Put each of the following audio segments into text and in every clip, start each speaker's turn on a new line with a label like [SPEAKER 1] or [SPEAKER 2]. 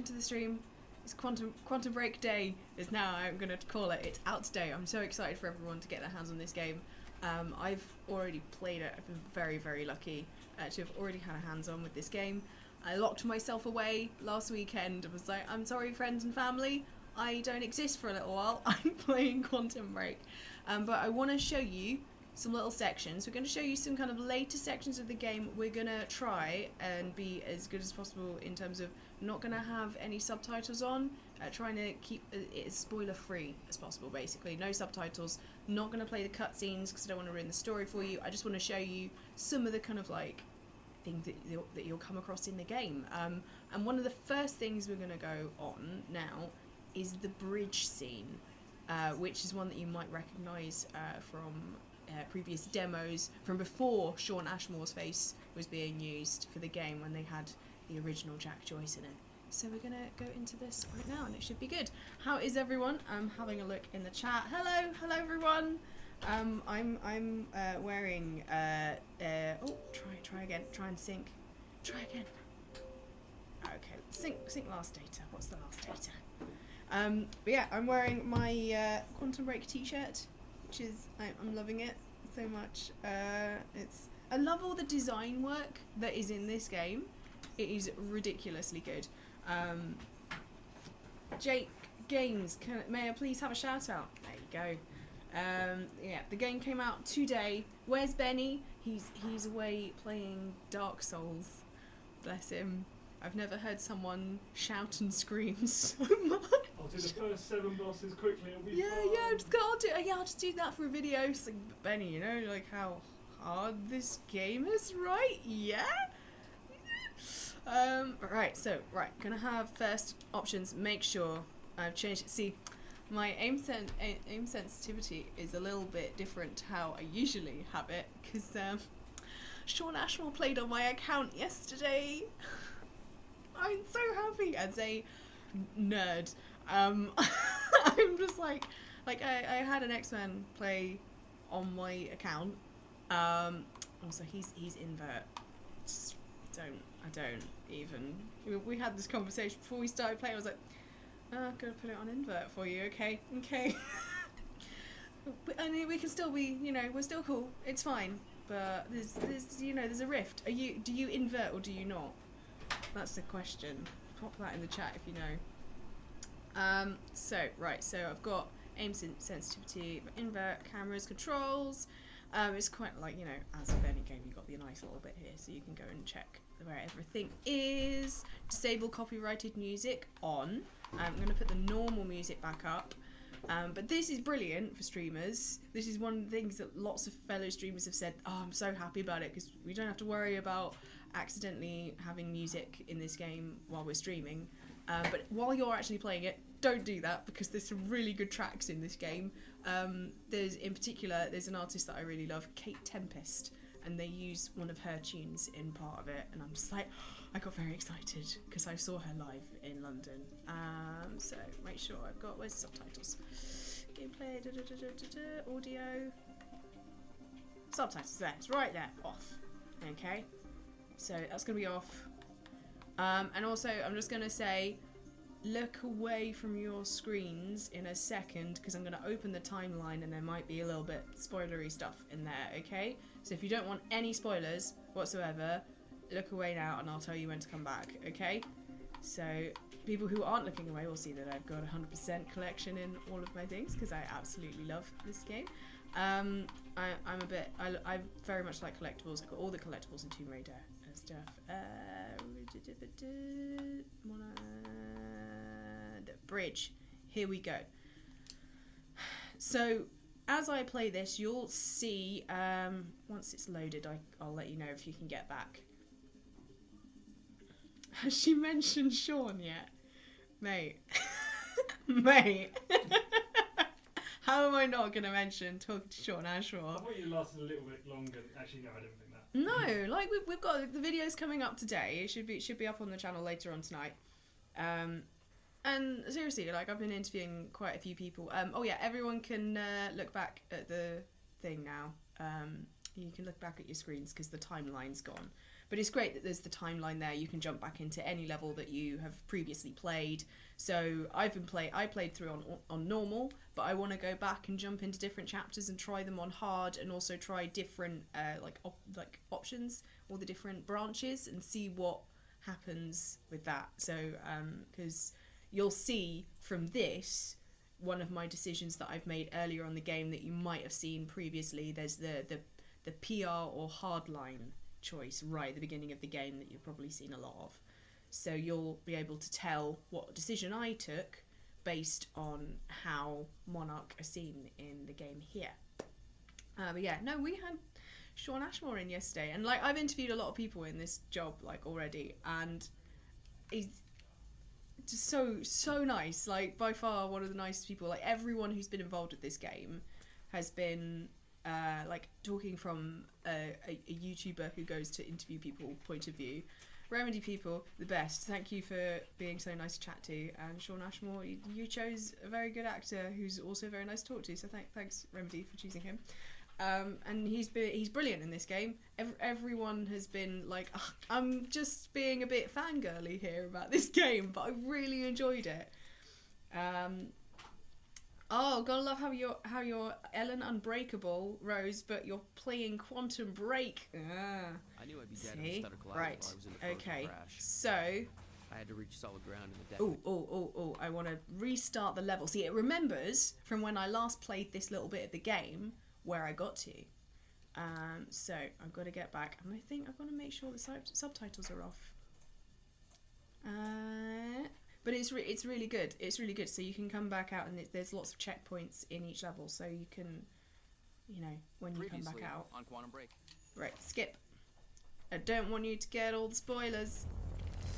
[SPEAKER 1] to the stream. It's Quantum Break Day is now, I'm going to call it. It's out today. I'm so excited for everyone to get their hands on this game. I've already played it. I've been very, very lucky to have already had a hands-on with this game. I locked myself away last weekend. I was like, I'm sorry, friends and family. I don't exist for a little while. I'm playing Quantum Break. But I want to show you some little sections. We're going to show you some kind of later sections of the game. We're going to try and be as good as possible in terms of not going to have any subtitles on, trying to keep it as spoiler free as possible, basically. No subtitles, not going to play the cutscenes because I don't want to ruin the story for you. I just want to show you some of the kind of like things that you'll come across in the game. And one of the first things we're going to go on now is the bridge scene, which is one that you might recognise from previous demos from before Sean Ashmore's face was being used for the game when they had the original Jack Joyce in it. So we're gonna go into this right now and it should be good. How is everyone? I'm having a look in the chat. Hello everyone. I'm wearing try again. Try and sync. Try again. Okay, sync last data. What's the last data? But yeah, I'm wearing my Quantum Break t-shirt, which is I'm loving it so much. I love all the design work that is in this game. It is ridiculously good. Jake Games, may I please have a shout out? There you go. Yeah, the game came out today. Where's Benny? He's away playing Dark Souls. Bless him. I've never heard someone shout and scream so much.
[SPEAKER 2] I'll do the first 7 bosses quickly. It'll be
[SPEAKER 1] fun. I'll just do that for a video. It's like, Benny, you know, like how hard this game is, right? Yeah. Right, gonna have first options. Make sure I've changed it. See, my aim sensitivity is a little bit different to how I usually have it because Sean Ashmore played on my account yesterday. I'm so happy as a nerd. I'm just like I had an X-Men play on my account. Also he's invert. I don't even. We had this conversation before we started playing. I was like, oh, I'm gonna put it on invert for you. Okay. I mean, we can still be, we're still cool. It's fine. But there's a rift. Do you invert or do you not? That's the question. Pop that in the chat if you know. So I've got aim sensitivity, invert, cameras, controls. It's quite like, as with any game, you've got the nice little bit here so you can go and check where everything is. Disable copyrighted music on. I'm going to put the normal music back up. But this is brilliant for streamers. This is one of the things that lots of fellow streamers have said, oh, I'm so happy about it because we don't have to worry about accidentally having music in this game while we're streaming. But while you're actually playing it, don't do that because there's some really good tracks in this game. There's an artist that I really love, Kate Tempest, and they use one of her tunes in part of it, and I'm just like, I got very excited because I saw her live in London. So make sure where's subtitles? Gameplay, audio, subtitles there, it's right there, off. Okay, so that's gonna be off. And also I'm just gonna say, look away from your screens in a second because I'm going to open the timeline and there might be a little bit spoilery stuff in there, okay? So if you don't want any spoilers whatsoever, look away now and I'll tell you when to come back, okay? So people who aren't looking away will see that I've got 100% collection in all of my things because I absolutely love this game. I very much like collectibles. I've got all the collectibles in Tomb Raider and stuff. Bridge. Here we go. So as I play this, you'll see, once it's loaded, I'll let you know if you can get back. Has she mentioned Sean yet? Mate. Mate. How am I not going to mention talking to Sean Ashmore?
[SPEAKER 2] I thought you lasted a little bit longer. Actually, no, I don't think that.
[SPEAKER 1] No, like we've got the videos coming up today. It should be up on the channel later on tonight. And seriously, like I've been interviewing quite a few people. Oh yeah, everyone can look back at the thing now. You can look back at your screens because the timeline's gone. But it's great that there's the timeline there. You can jump back into any level that you have previously played. So I played through on normal, but I want to go back and jump into different chapters and try them on hard, and also try different options, all the different branches, and see what happens with that. So because you'll see from this, one of my decisions that I've made earlier on the game that you might have seen previously, there's the PR or hardline choice right at the beginning of the game that you've probably seen a lot of. So you'll be able to tell what decision I took based on how Monarch are seen in the game here. But yeah, no, we had Sean Ashmore in yesterday, and like I've interviewed a lot of people in this job like already, and he's just so nice. Like by far one of the nicest people. Like everyone who's been involved with this game has been like talking from a YouTuber who goes to interview people point of view. Remedy people, the best. Thank you for being so nice to chat to. And Sean Ashmore, you chose a very good actor who's also very nice to talk to. So thanks Remedy for choosing him. And he's brilliant in this game. Everyone has been like, I'm just being a bit fangirly here about this game, but I really enjoyed it. Oh, gotta love how you're Ellen Unbreakable, Rose, but you're playing Quantum Break.
[SPEAKER 3] I knew I'd be dead in the stutter collapse
[SPEAKER 1] Right.
[SPEAKER 3] while I was in the frozen
[SPEAKER 1] Okay.
[SPEAKER 3] crash.
[SPEAKER 1] So.
[SPEAKER 3] I had to reach solid ground in the depth.
[SPEAKER 1] Oh! I want to restart the level. See, it remembers from when I last played this little bit of the game where I got to. So I've got to get back, and I think I've got to make sure the subtitles are off. But it's really good. It's really good. So you can come back out, and there's lots of checkpoints in each level, so you can, when you come back out.
[SPEAKER 3] On Quantum Break.
[SPEAKER 1] Right, skip. I don't want you to get all the spoilers.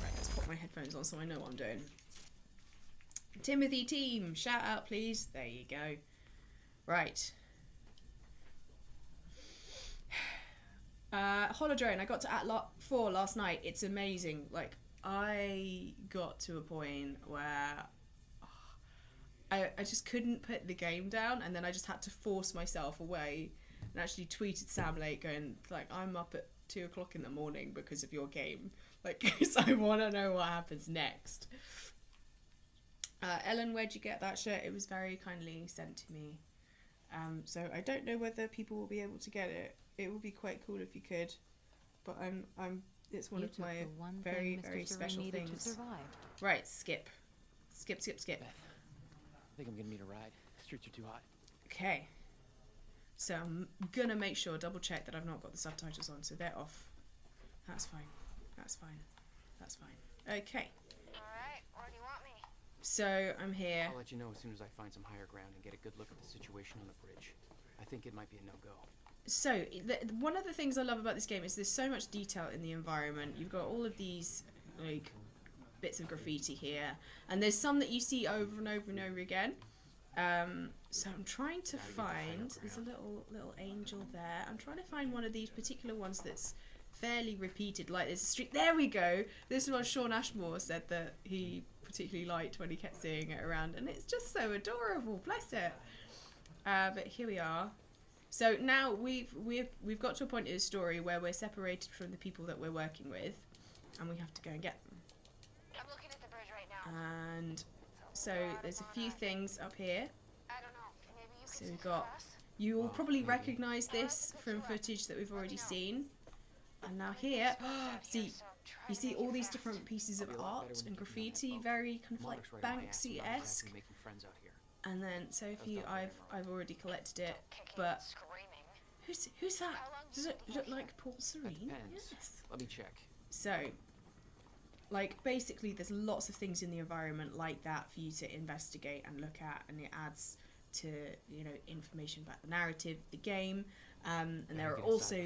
[SPEAKER 1] Right, let's put my headphones on so I know what I'm doing. Timothy team, shout out please. There you go. Right. Holodrone, I got to Act 4 last night. It's amazing. Like, I got to a point where I just couldn't put the game down, and then I just had to force myself away and actually tweeted Sam Lake going, like, I'm up at 2 o'clock in the morning because of your game. Like, because I want to know what happens next. Ellen, where'd you get that shirt? It was very kindly sent to me. So I don't know whether people will be able to get it. It would be quite cool if you could. But it's one of my very, very special things. Right, skip. Skip.
[SPEAKER 3] Beth, I think I'm gonna need a ride. The streets are too hot.
[SPEAKER 1] Okay. So I'm gonna make sure, double check that I've not got the subtitles on, so they're off. That's fine. Okay.
[SPEAKER 4] Alright, where do you want me?
[SPEAKER 1] So I'm here.
[SPEAKER 3] I'll let you know as soon as I find some higher ground and get a good look at the situation on the bridge. I think it might be a no-go.
[SPEAKER 1] So one of the things I love about this game is there's so much detail in the environment. You've got all of these like bits of graffiti here, and there's some that you see over and over and over again. So I'm trying to find. There's a little angel there. I'm trying to find one of these particular ones that's fairly repeated. Like there's a street. There we go. This is what Sean Ashmore said that he particularly liked when he kept seeing it around, and it's just so adorable. Bless it. But here we are. So now we've got to a point in the story where we're separated from the people that we're working with, and we have to go and get them.
[SPEAKER 4] I'm looking at the bridge right now.
[SPEAKER 1] And so there's a few things up here.
[SPEAKER 4] I don't know. Maybe you
[SPEAKER 1] So
[SPEAKER 4] could
[SPEAKER 1] we've
[SPEAKER 4] see
[SPEAKER 1] got.
[SPEAKER 4] for us?
[SPEAKER 1] You will probably recognise this from footage that we've already seen. And now here, see, you see all these different pieces of art and graffiti, very kind of like Banksy-esque. And then, so a few I've already collected it, but who's that? Does it look like Paul Serene? Yes.
[SPEAKER 3] Let me check.
[SPEAKER 1] So, like basically, there's lots of things in the environment like that for you to investigate and look at, and it adds to information about the narrative, the game, and there are also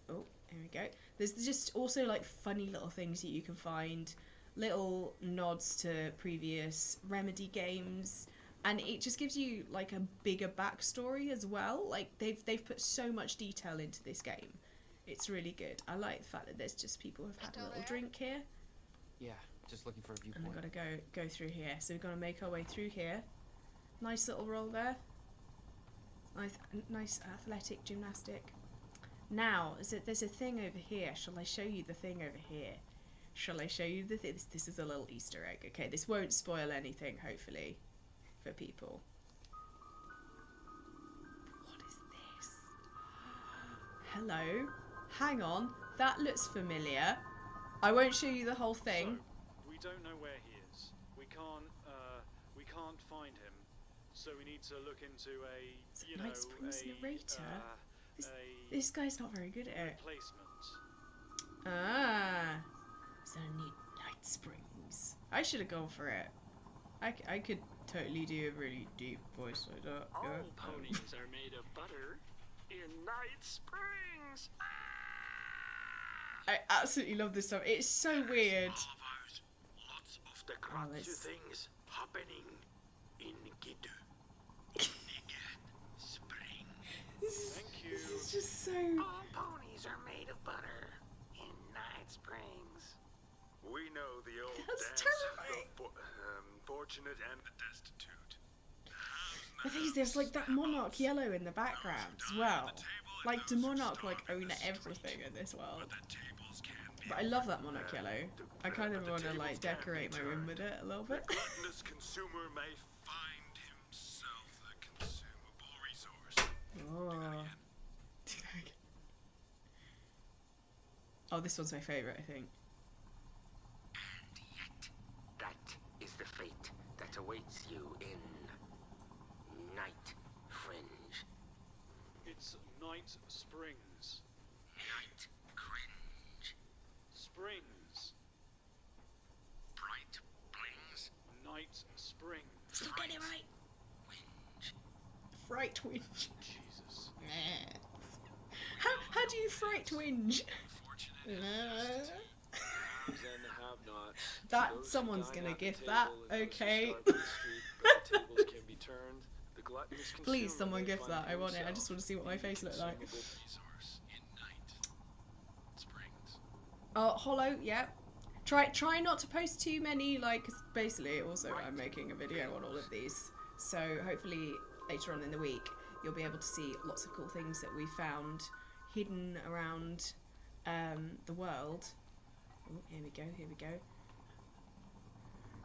[SPEAKER 1] oh, here we go. There's just also like funny little things that you can find, little nods to previous Remedy games, and it just gives you like a bigger backstory as well. Like they've put so much detail into this game. It's really good. I like the fact that there's just people who've had a little drink here.
[SPEAKER 3] Yeah, just looking for a viewpoint.
[SPEAKER 1] And we've got to go through here. So we've got to make our way through here. Nice little roll there. Nice athletic gymnastic. Now, there's a thing over here. Shall I show you the thing over here? Shall I show you the thing? This is a little Easter egg. Okay, this won't spoil anything, hopefully, for people. What is this? Hello? Hang on. That looks familiar. I won't show you the whole thing.
[SPEAKER 5] So, we don't know where he is. We can't find him. So we need to look into
[SPEAKER 1] Night Springs narrator? This guy's not very good at it.
[SPEAKER 5] Replacement.
[SPEAKER 1] Ah. So I need Night Springs. I should have gone for it. I could totally do a really deep voice like that.
[SPEAKER 6] All
[SPEAKER 1] Yeah.
[SPEAKER 6] ponies are made of butter in Night Springs.
[SPEAKER 1] I absolutely love this song. It's so weird.
[SPEAKER 6] Lots of the
[SPEAKER 1] Oh,
[SPEAKER 6] crazy
[SPEAKER 1] it's-
[SPEAKER 6] things happening in Gitu. Spring.
[SPEAKER 5] Thank you.
[SPEAKER 1] This is just so...
[SPEAKER 6] All ponies are made of butter in Night Springs.
[SPEAKER 7] We know the old
[SPEAKER 1] That's
[SPEAKER 7] dance
[SPEAKER 1] terrifying.
[SPEAKER 7] of fortunate and the destitute.
[SPEAKER 1] The thing is, there's like that Monarch yellow in the background as well. Like, do Monarch like own everything in this world? But I love that Monarch yellow. I kind of want to like decorate my room with it a little bit.
[SPEAKER 7] Gluttonous consumer may find himself a consumable resource.
[SPEAKER 1] Oh. Oh, this one's my favourite, I think.
[SPEAKER 6] And yet, that is the fate that awaits you in Night Fringe.
[SPEAKER 5] It's Night Springs.
[SPEAKER 6] Night Cringe.
[SPEAKER 5] Springs.
[SPEAKER 6] Bright Blings.
[SPEAKER 5] Night Springs.
[SPEAKER 1] Still get it right.
[SPEAKER 6] Winge.
[SPEAKER 1] Fright Winge.
[SPEAKER 5] Jesus.
[SPEAKER 1] How do you fright Winge? That someone's gonna gift that, okay? Please, someone gift that. I want it. I just want to see what my face looks like. Oh, Hollow, yeah. Try not to post too many, like, 'cause basically, also, I'm making a video on all of these. So, hopefully, later on in the week, you'll be able to see lots of cool things that we found hidden around the world. Oh, here we go.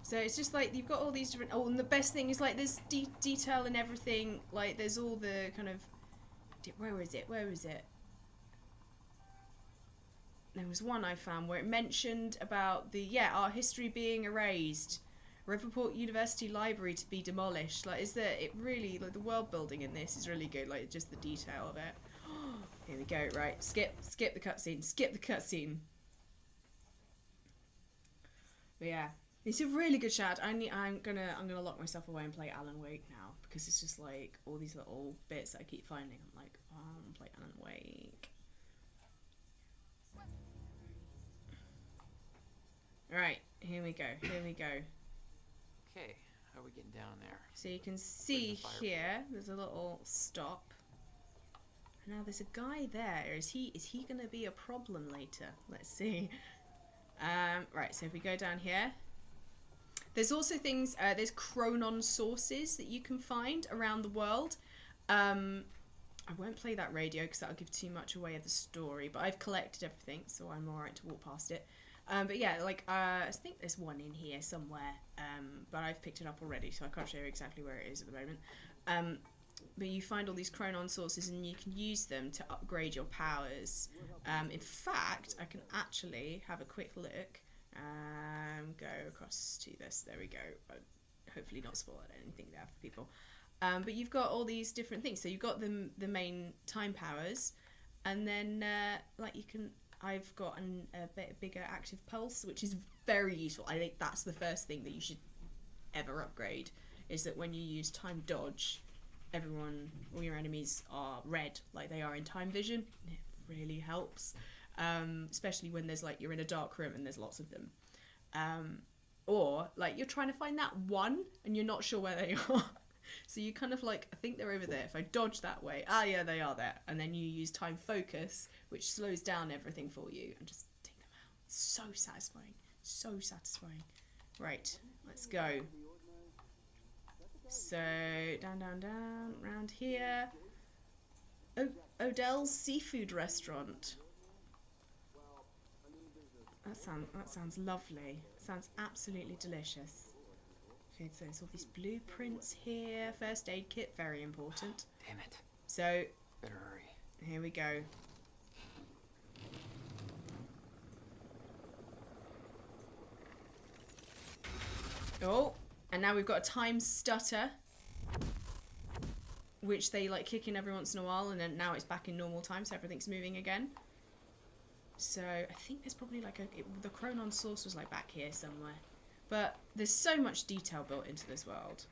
[SPEAKER 1] So it's just like you've got all these different. Oh, and the best thing is like there's detail and everything. Like there's all the kind of. Where is it? There was one I found where it mentioned about our history being erased, Riverport University Library to be demolished. Like, it really like the world building in this is really good. Like just the detail of it. Here we go. Right, skip the cutscene. But yeah. It's a really good chat. I'm gonna lock myself away and play Alan Wake now because it's just like all these little bits that I keep finding. I'm like, oh, I'm gonna play Alan Wake. Right, here we go.
[SPEAKER 3] Okay, how are we getting down there?
[SPEAKER 1] So you can see
[SPEAKER 3] the fire
[SPEAKER 1] here, there's a little stop. Now there's a guy there. Is he gonna be a problem later? Let's see. Right, so if we go down here. There's also things, there's chronon sources that you can find around the world. I won't play that radio because that'll give too much away of the story, but I've collected everything, so I'm alright to walk past it. But yeah, like, I think there's one in here somewhere, but I've picked it up already, so I can't show you exactly where it is at the moment. But you find all these chronon sources and you can use them to upgrade your powers. In fact, I can actually have a quick look. Go across to this. There we go. Hopefully not spoil anything there for people. But you've got all these different things. So you've got the main time powers, and then like you can. I've got a bit bigger active pulse, which is very useful. I think that's the first thing that you should ever upgrade. Is that when you use time dodge, all your enemies are red, like they are in time vision. It really helps. Especially when there's like you're in a dark room and there's lots of them, or like you're trying to find that one and you're not sure where they are, so you kind of like I think they're over there. If I dodge that way, yeah, they are there, and then you use time focus, which slows down everything for you, and just take them out. It's so satisfying. Right, let's go. So down, round here. Odell's Seafood Restaurant. That sounds lovely. Sounds absolutely delicious. Okay, so there's all these blueprints here. First aid kit, very important.
[SPEAKER 3] Damn it.
[SPEAKER 1] So,
[SPEAKER 3] Better hurry.
[SPEAKER 1] here we go. Oh, and now we've got a time stutter, which they like kick in every once in a while, and then now it's back in normal time, so everything's moving again. So I think there's probably like the Chronon source was like back here somewhere, but there's so much detail built into this world.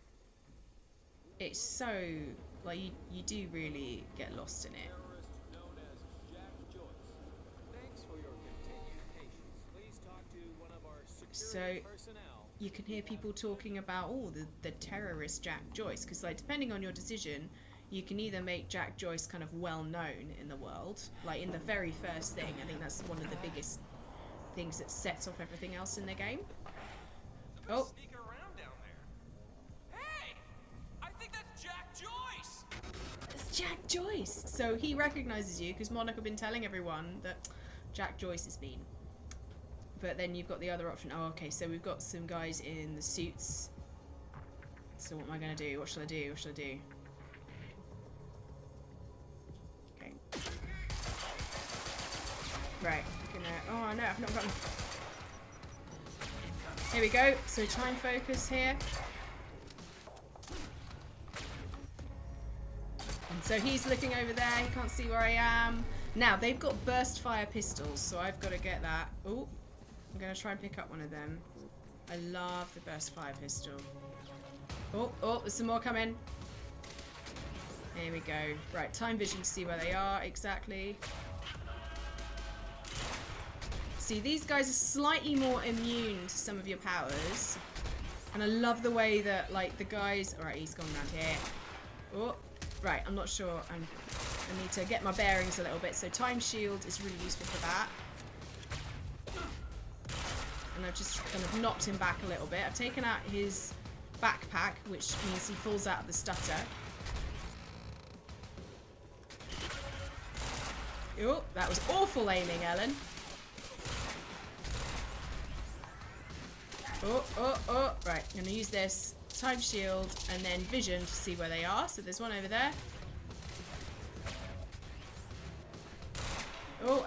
[SPEAKER 1] It's so like you do really get lost in it. So you can hear people talking about the terrorist Jack Joyce, because like depending on your decision, you can either make Jack Joyce kind of well known in the world, like in the very first thing. I think that's one of the biggest things that sets off everything else in the game. Oh.
[SPEAKER 8] Sneak around down there. Hey, I think that's Jack Joyce.
[SPEAKER 1] It's Jack Joyce. So he recognizes you because Monarch have been telling everyone that Jack Joyce has been. But then you've got the other option. Oh, okay, so we've got some guys in the suits. So what am I going to do? What shall I do? What shall I do? Okay. Right. Oh, no, I've not gotten... Here we go. So time focus here. And so he's looking over there. He can't see where I am. Now, they've got burst fire pistols, so I've got to get that. Oh. I'm going to try and pick up one of them. I love the burst fire pistol. Oh, there's some more coming. Here we go. Right, time vision to see where they are exactly. See, these guys are slightly more immune to some of your powers. And I love the way that, like, the guys... Alright, he's gone around here. Oh, right, I'm not sure. I need to get my bearings a little bit. So time shield is really useful for that. And I've just kind of knocked him back a little bit. I've taken out his backpack, which means he falls out of the stutter. Oh, that was awful aiming, Ellen. Oh. Right, I'm going to use this time shield and then vision to see where they are. So there's one over there. Oh,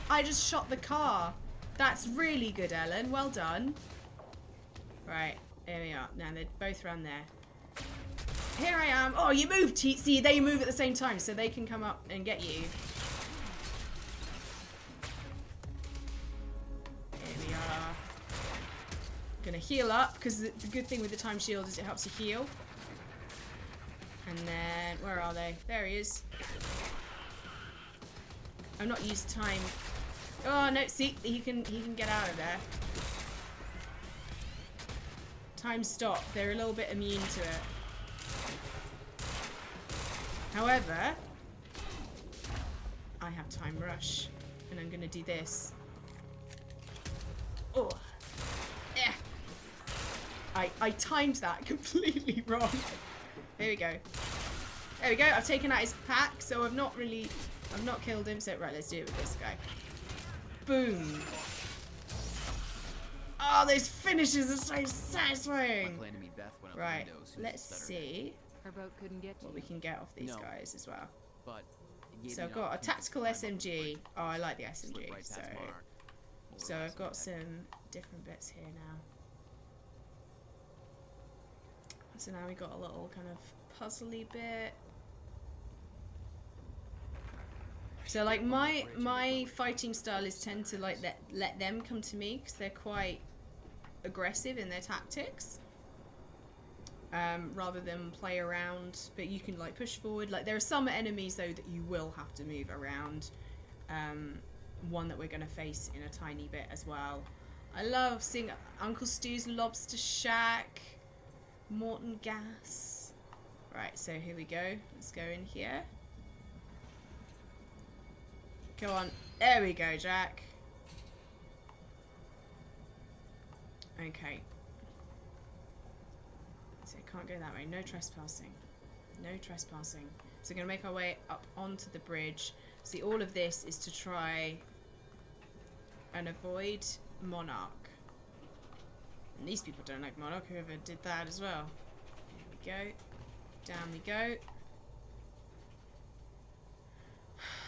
[SPEAKER 1] I just shot the car. That's really good, Ellen. Well done. Right, here we are. Now they're both around there. Here I am. Oh, you moved. See, they move at the same time, so they can come up and get you. Here we are. Gonna heal up, because the good thing with the time shield is it helps you heal. And then, where are they? There he is. I'm not used to time. Oh no, see, he can get out of there. Time stop. They're a little bit immune to it. However, I have time rush, and I'm gonna do this. Oh, yeah. I timed that completely wrong. There we go. There we go. I've taken out his pack, so I've not killed him. So right, let's do it with this guy. Boom. Oh, those finishes are so satisfying. Right, let's see
[SPEAKER 3] Her boat couldn't get to
[SPEAKER 1] what we can get off these guys as well.
[SPEAKER 3] But
[SPEAKER 1] So I've got a tactical SMG. Oh, I like the SMG. So I've got some different bits here now. So now we got a little kind of puzzly bit. So like my fighting style is tend to like let them come to me because they're quite aggressive in their tactics, rather than play around. But you can like push forward. Like there are some enemies though that you will have to move around. One that we're going to face in a tiny bit as well. I love seeing Uncle Stu's Lobster Shack, Morton Gas. Right, so here we go. Let's go in here. Go on. There we go, Jack. Okay. So can't go that way. No trespassing. No trespassing. So we're going to make our way up onto the bridge. See, all of this is to try and avoid Monarch. And these people don't like Monarch, whoever did that as well. Here we go. Down we go.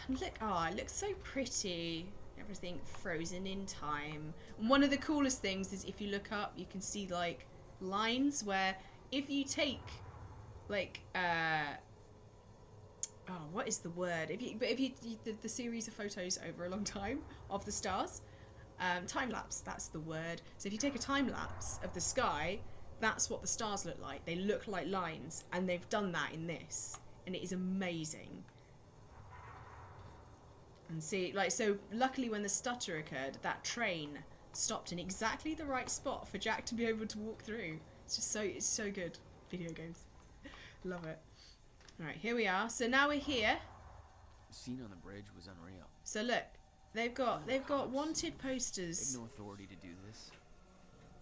[SPEAKER 1] Look, oh, it looks so pretty. Everything frozen in time. And one of the coolest things is if you look up, you can see like lines where if you take like oh, what is the word? If you the series of photos over a long time of the stars, time lapse. That's the word. So if you take a time lapse of the sky, that's what the stars look like. They look like lines, and they've done that in this, and it is amazing. And see, like, so luckily when the stutter occurred, that train stopped in exactly the right spot for Jack to be able to walk through. It's so good. Video games. Love it. Alright, here we are. So now we're here.
[SPEAKER 9] The scene on the bridge was unreal.
[SPEAKER 1] So look, they've got wanted posters.
[SPEAKER 9] They have no authority to do this.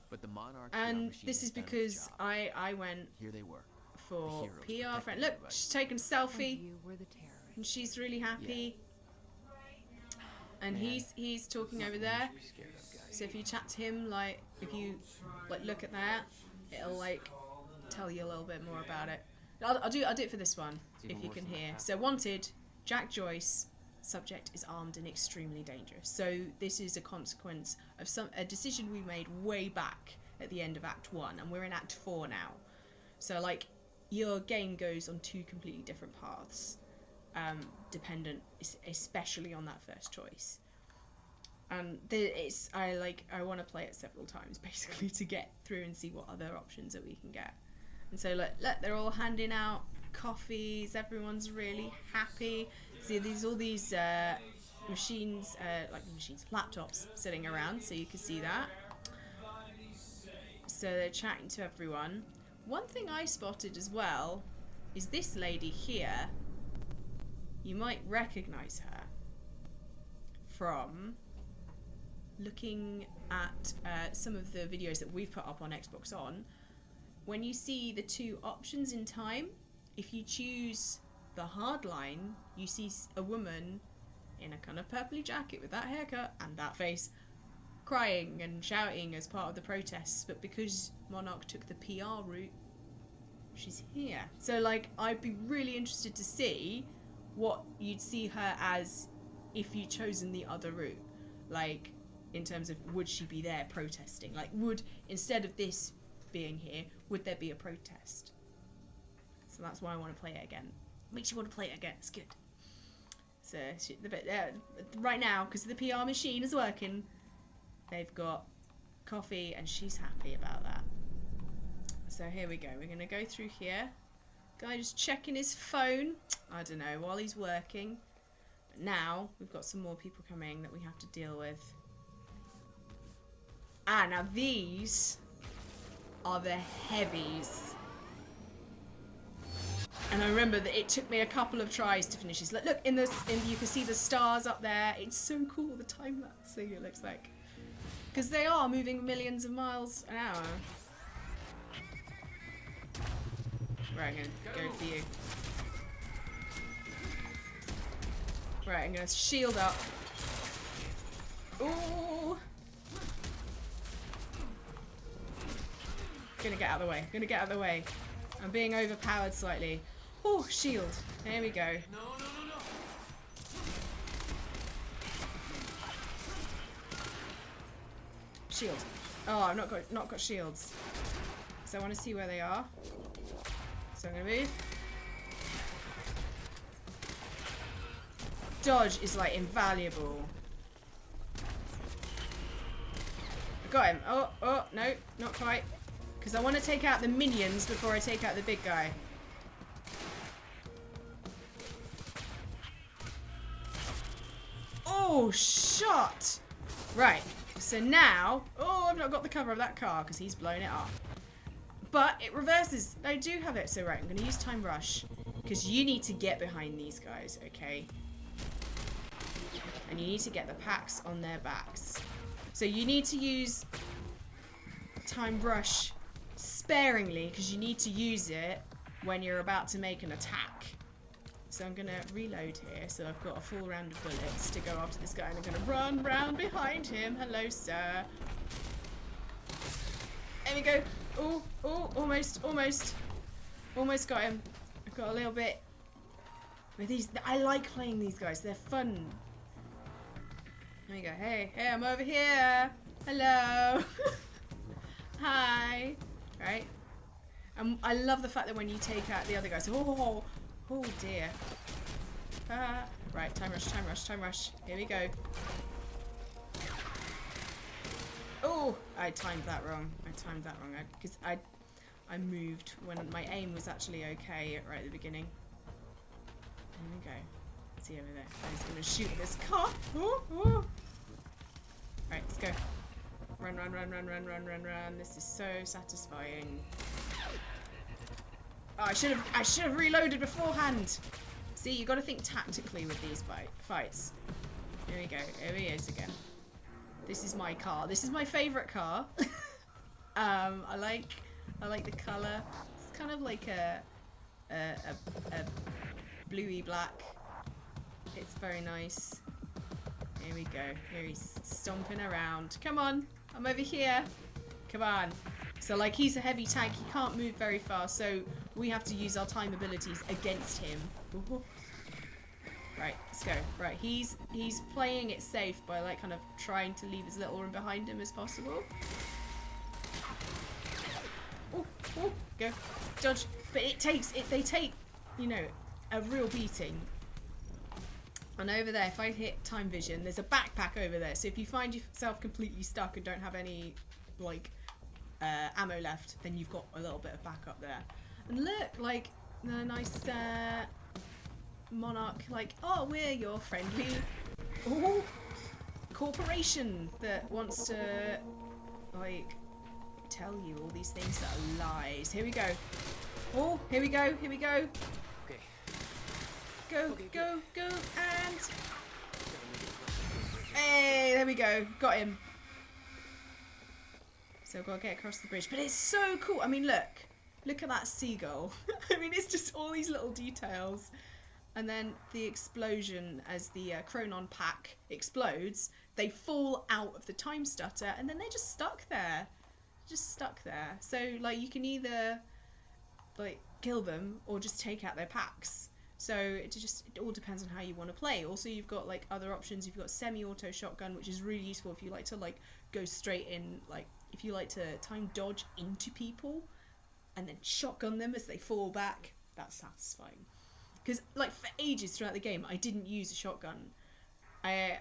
[SPEAKER 9] But the Monarch
[SPEAKER 1] and this is because I went
[SPEAKER 9] here they were
[SPEAKER 1] for PR friend. Look, she's taking a selfie.
[SPEAKER 10] You were the terrorist.
[SPEAKER 1] And she's really happy.
[SPEAKER 9] Yeah.
[SPEAKER 1] And he's talking over there. So if you chat to him, like if you like look at that, it'll like tell you a little bit more about it. I'll do it for this one if you can hear. So wanted, Jack Joyce. Subject is armed and extremely dangerous. So this is a consequence of a decision we made way back at the end of Act 1, and we're in Act 4 now. So like your game goes on two completely different paths. Dependent especially on that first choice, and I want to play it several times basically to get through and see what other options that we can get. And so look, they're all handing out coffees, everyone's really happy. See, all these machines, laptops sitting around, so you can see that. So they're chatting to everyone. One thing I spotted as well is this lady here. You might recognize her from looking at some of the videos that we've put up on Xbox On. When you see the two options in time, if you choose the hard line, you see a woman in a kind of purpley jacket with that haircut and that face crying and shouting as part of the protests, but because Monarch took the PR route, she's here. So like, I'd be really interested to see what you'd see her as if you'd chosen the other route, like in terms of would she be there protesting, like would, instead of this being here, would there be a protest? So that's why I want to play it again. Makes you want to play it again. It's good. So right now, because the PR machine is working, they've got coffee and she's happy about that. So here we go. We're going to go through here. Guy just checking his phone, I don't know, while he's working. But now we've got some more people coming that we have to deal with. Ah, now these are the heavies. And I remember that it took me a couple of tries to finish this. Look, you can see the stars up there. It's so cool, the time lapse thing it looks like. Because they are moving millions of miles an hour. Right, I'm gonna go for you. Right, I'm gonna shield up. Ooh! Gonna get out of the way. Gonna get out of the way. I'm being overpowered slightly. Oh, shield. There we go.
[SPEAKER 8] No.
[SPEAKER 1] Shield. Oh, I've not got shields. So I want to see where they are. So I'm gonna move. Dodge is like invaluable. I got him. Oh, no, not quite. Because I want to take out the minions before I take out the big guy. Oh, shot! Right, so now... Oh, I've not got the cover of that car because he's blown it up. But it reverses. I do have it. So right, I'm going to use Time Rush. Because you need to get behind these guys, okay? And you need to get the packs on their backs. So you need to use Time Rush sparingly, because you need to use it when you're about to make an attack. So I'm gonna reload here, so I've got a full round of bullets to go after this guy, and I'm gonna run round behind him. Hello, sir. There we go. Oh, almost got him. I've got a little bit with these. I like playing these guys. They're fun. There we go. Hey, I'm over here. Hello. Hi. Right. I love the fact that when you take out the other guys, oh dear. Right, time rush. Here we go. Oh, I timed that wrong. Because I moved when my aim was actually okay right at the beginning. Here we go. Let's see over there. I'm just gonna shoot this car. Right, let's go. Run. This is so satisfying. Oh, I should have reloaded beforehand. See, you got to think tactically with these fights. Here we go. Here he is again. This is my car. This is my favorite car. I like the color. It's kind of like a bluey black. It's very nice. Here we go. Here he's stomping around. Come on, I'm over here. Come on. So like he's a heavy tank. He can't move very fast. So we have to use our time abilities against him. Ooh. Right, let's go. Right, he's playing it safe by like kind of trying to leave as little room behind him as possible. Oh, go, dodge. But they take, you know, a real beating. And over there, if I hit time vision, there's a backpack over there. So if you find yourself completely stuck and don't have any like ammo left, then you've got a little bit of backup there. And look, like the nice monarch, like, oh, we're your friendly corporation that wants to like tell you all these things that are lies. Here we go. Oh, here we go.
[SPEAKER 3] Okay.
[SPEAKER 1] Go, and hey, there we go. Got him. So I've got to get across the bridge. But it's so cool. I mean, look at that seagull. I mean, it's just all these little details. And then the explosion as the Chronon pack explodes, they fall out of the time stutter, and then they're just stuck there. So like you can either like kill them or just take out their packs. So it all depends on how you want to play. Also, you've got like other options. You've got semi-auto shotgun, which is really useful if you like to like go straight in, like if you like to time dodge into people and then shotgun them as they fall back. That's satisfying. Because like for ages throughout the game, I didn't use a shotgun. I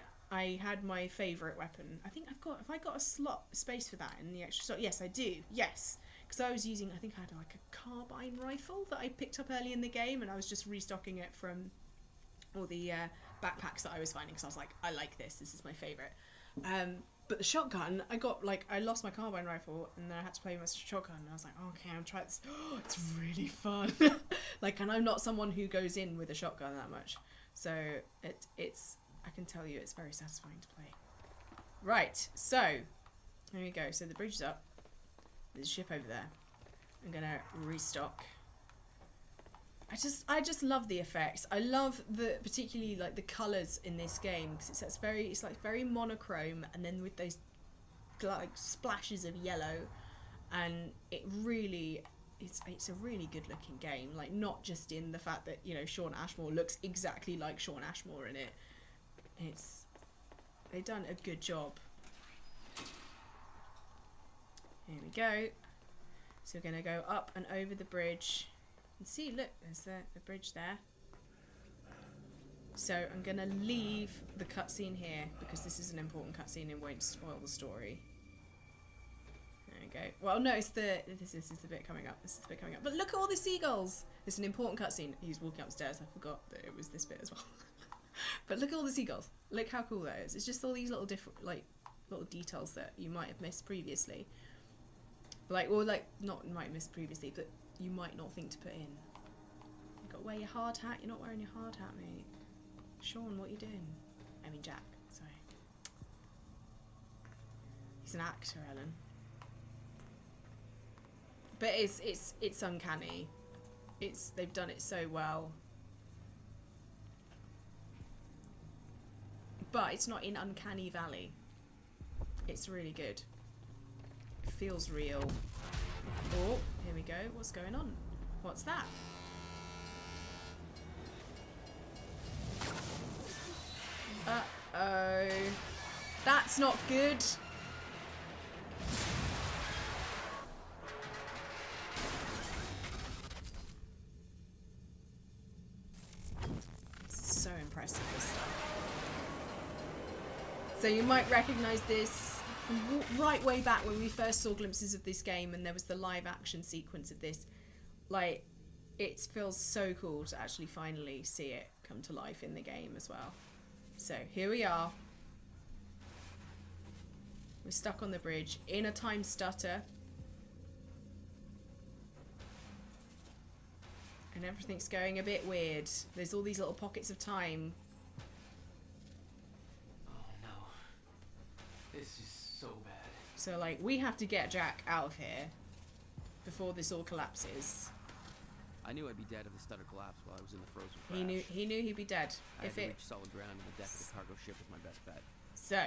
[SPEAKER 1] had my favourite weapon. I think have I got a space for that in the extra slot? Yes, I do. Yes. Because I was using, I think I had like a carbine rifle that I picked up early in the game, and I was just restocking it from all the backpacks that I was finding, because I was like, I like this. This is my favourite. But the shotgun, I lost my carbine rifle, and then I had to play with my shotgun, and I was like, oh, okay, I'm trying this. Oh, it's really fun. And I'm not someone who goes in with a shotgun that much, so it's I can tell you it's very satisfying to play. Right, so here we go. So the bridge is up. There's a ship over there. I'm gonna restock. I just love the effects. I love particularly like the colours in this game, because it's very monochrome, and then with those like splashes of yellow, and it's a really good looking game. Like, not just in the fact that, you know, Sean Ashmore looks exactly like Sean Ashmore in it. They've done a good job. Here we go. So we're gonna go up and over the bridge. And see, look, there's the bridge there. So I'm gonna leave the cutscene here, because this is an important cutscene and won't spoil the story. There we go. Well, no, this is the bit coming up. This is the bit coming up. But look at all the seagulls. It's an important cutscene. He's walking upstairs. I forgot that it was this bit as well. But look at all the seagulls. Look how cool that is. It's just all these little different, like, little details that you might have missed previously. Not might have missed previously, but you might not think to put in. You've got to wear your hard hat. You're not wearing your hard hat, mate. Sean, what are you doing? I mean, Jack. Sorry. He's an actor, Ellen. But it's uncanny. they've done it so well. But it's not in Uncanny Valley. It's really good. It feels real. Oh, here we go. What's going on? What's that? Uh-oh. That's not good. So impressive, this stuff. So you might recognise this from right way back when we first saw glimpses of this game and there was the live action sequence of this. Like, it feels so cool to actually finally see it come to life in the game as well. So here we are. We're stuck on the bridge in a time stutter. And everything's going a bit weird. There's all these little pockets of time.
[SPEAKER 3] Oh no. This is so bad.
[SPEAKER 1] So, like, we have to get Jack out of here before this all collapses.
[SPEAKER 9] I knew I'd be dead if the stutter collapsed while I was in the frozen crash.
[SPEAKER 1] He knew he'd be dead.
[SPEAKER 9] I
[SPEAKER 1] if
[SPEAKER 9] had to
[SPEAKER 1] it
[SPEAKER 9] reach solid ground, and the deck of the cargo ship was my best bet.
[SPEAKER 1] so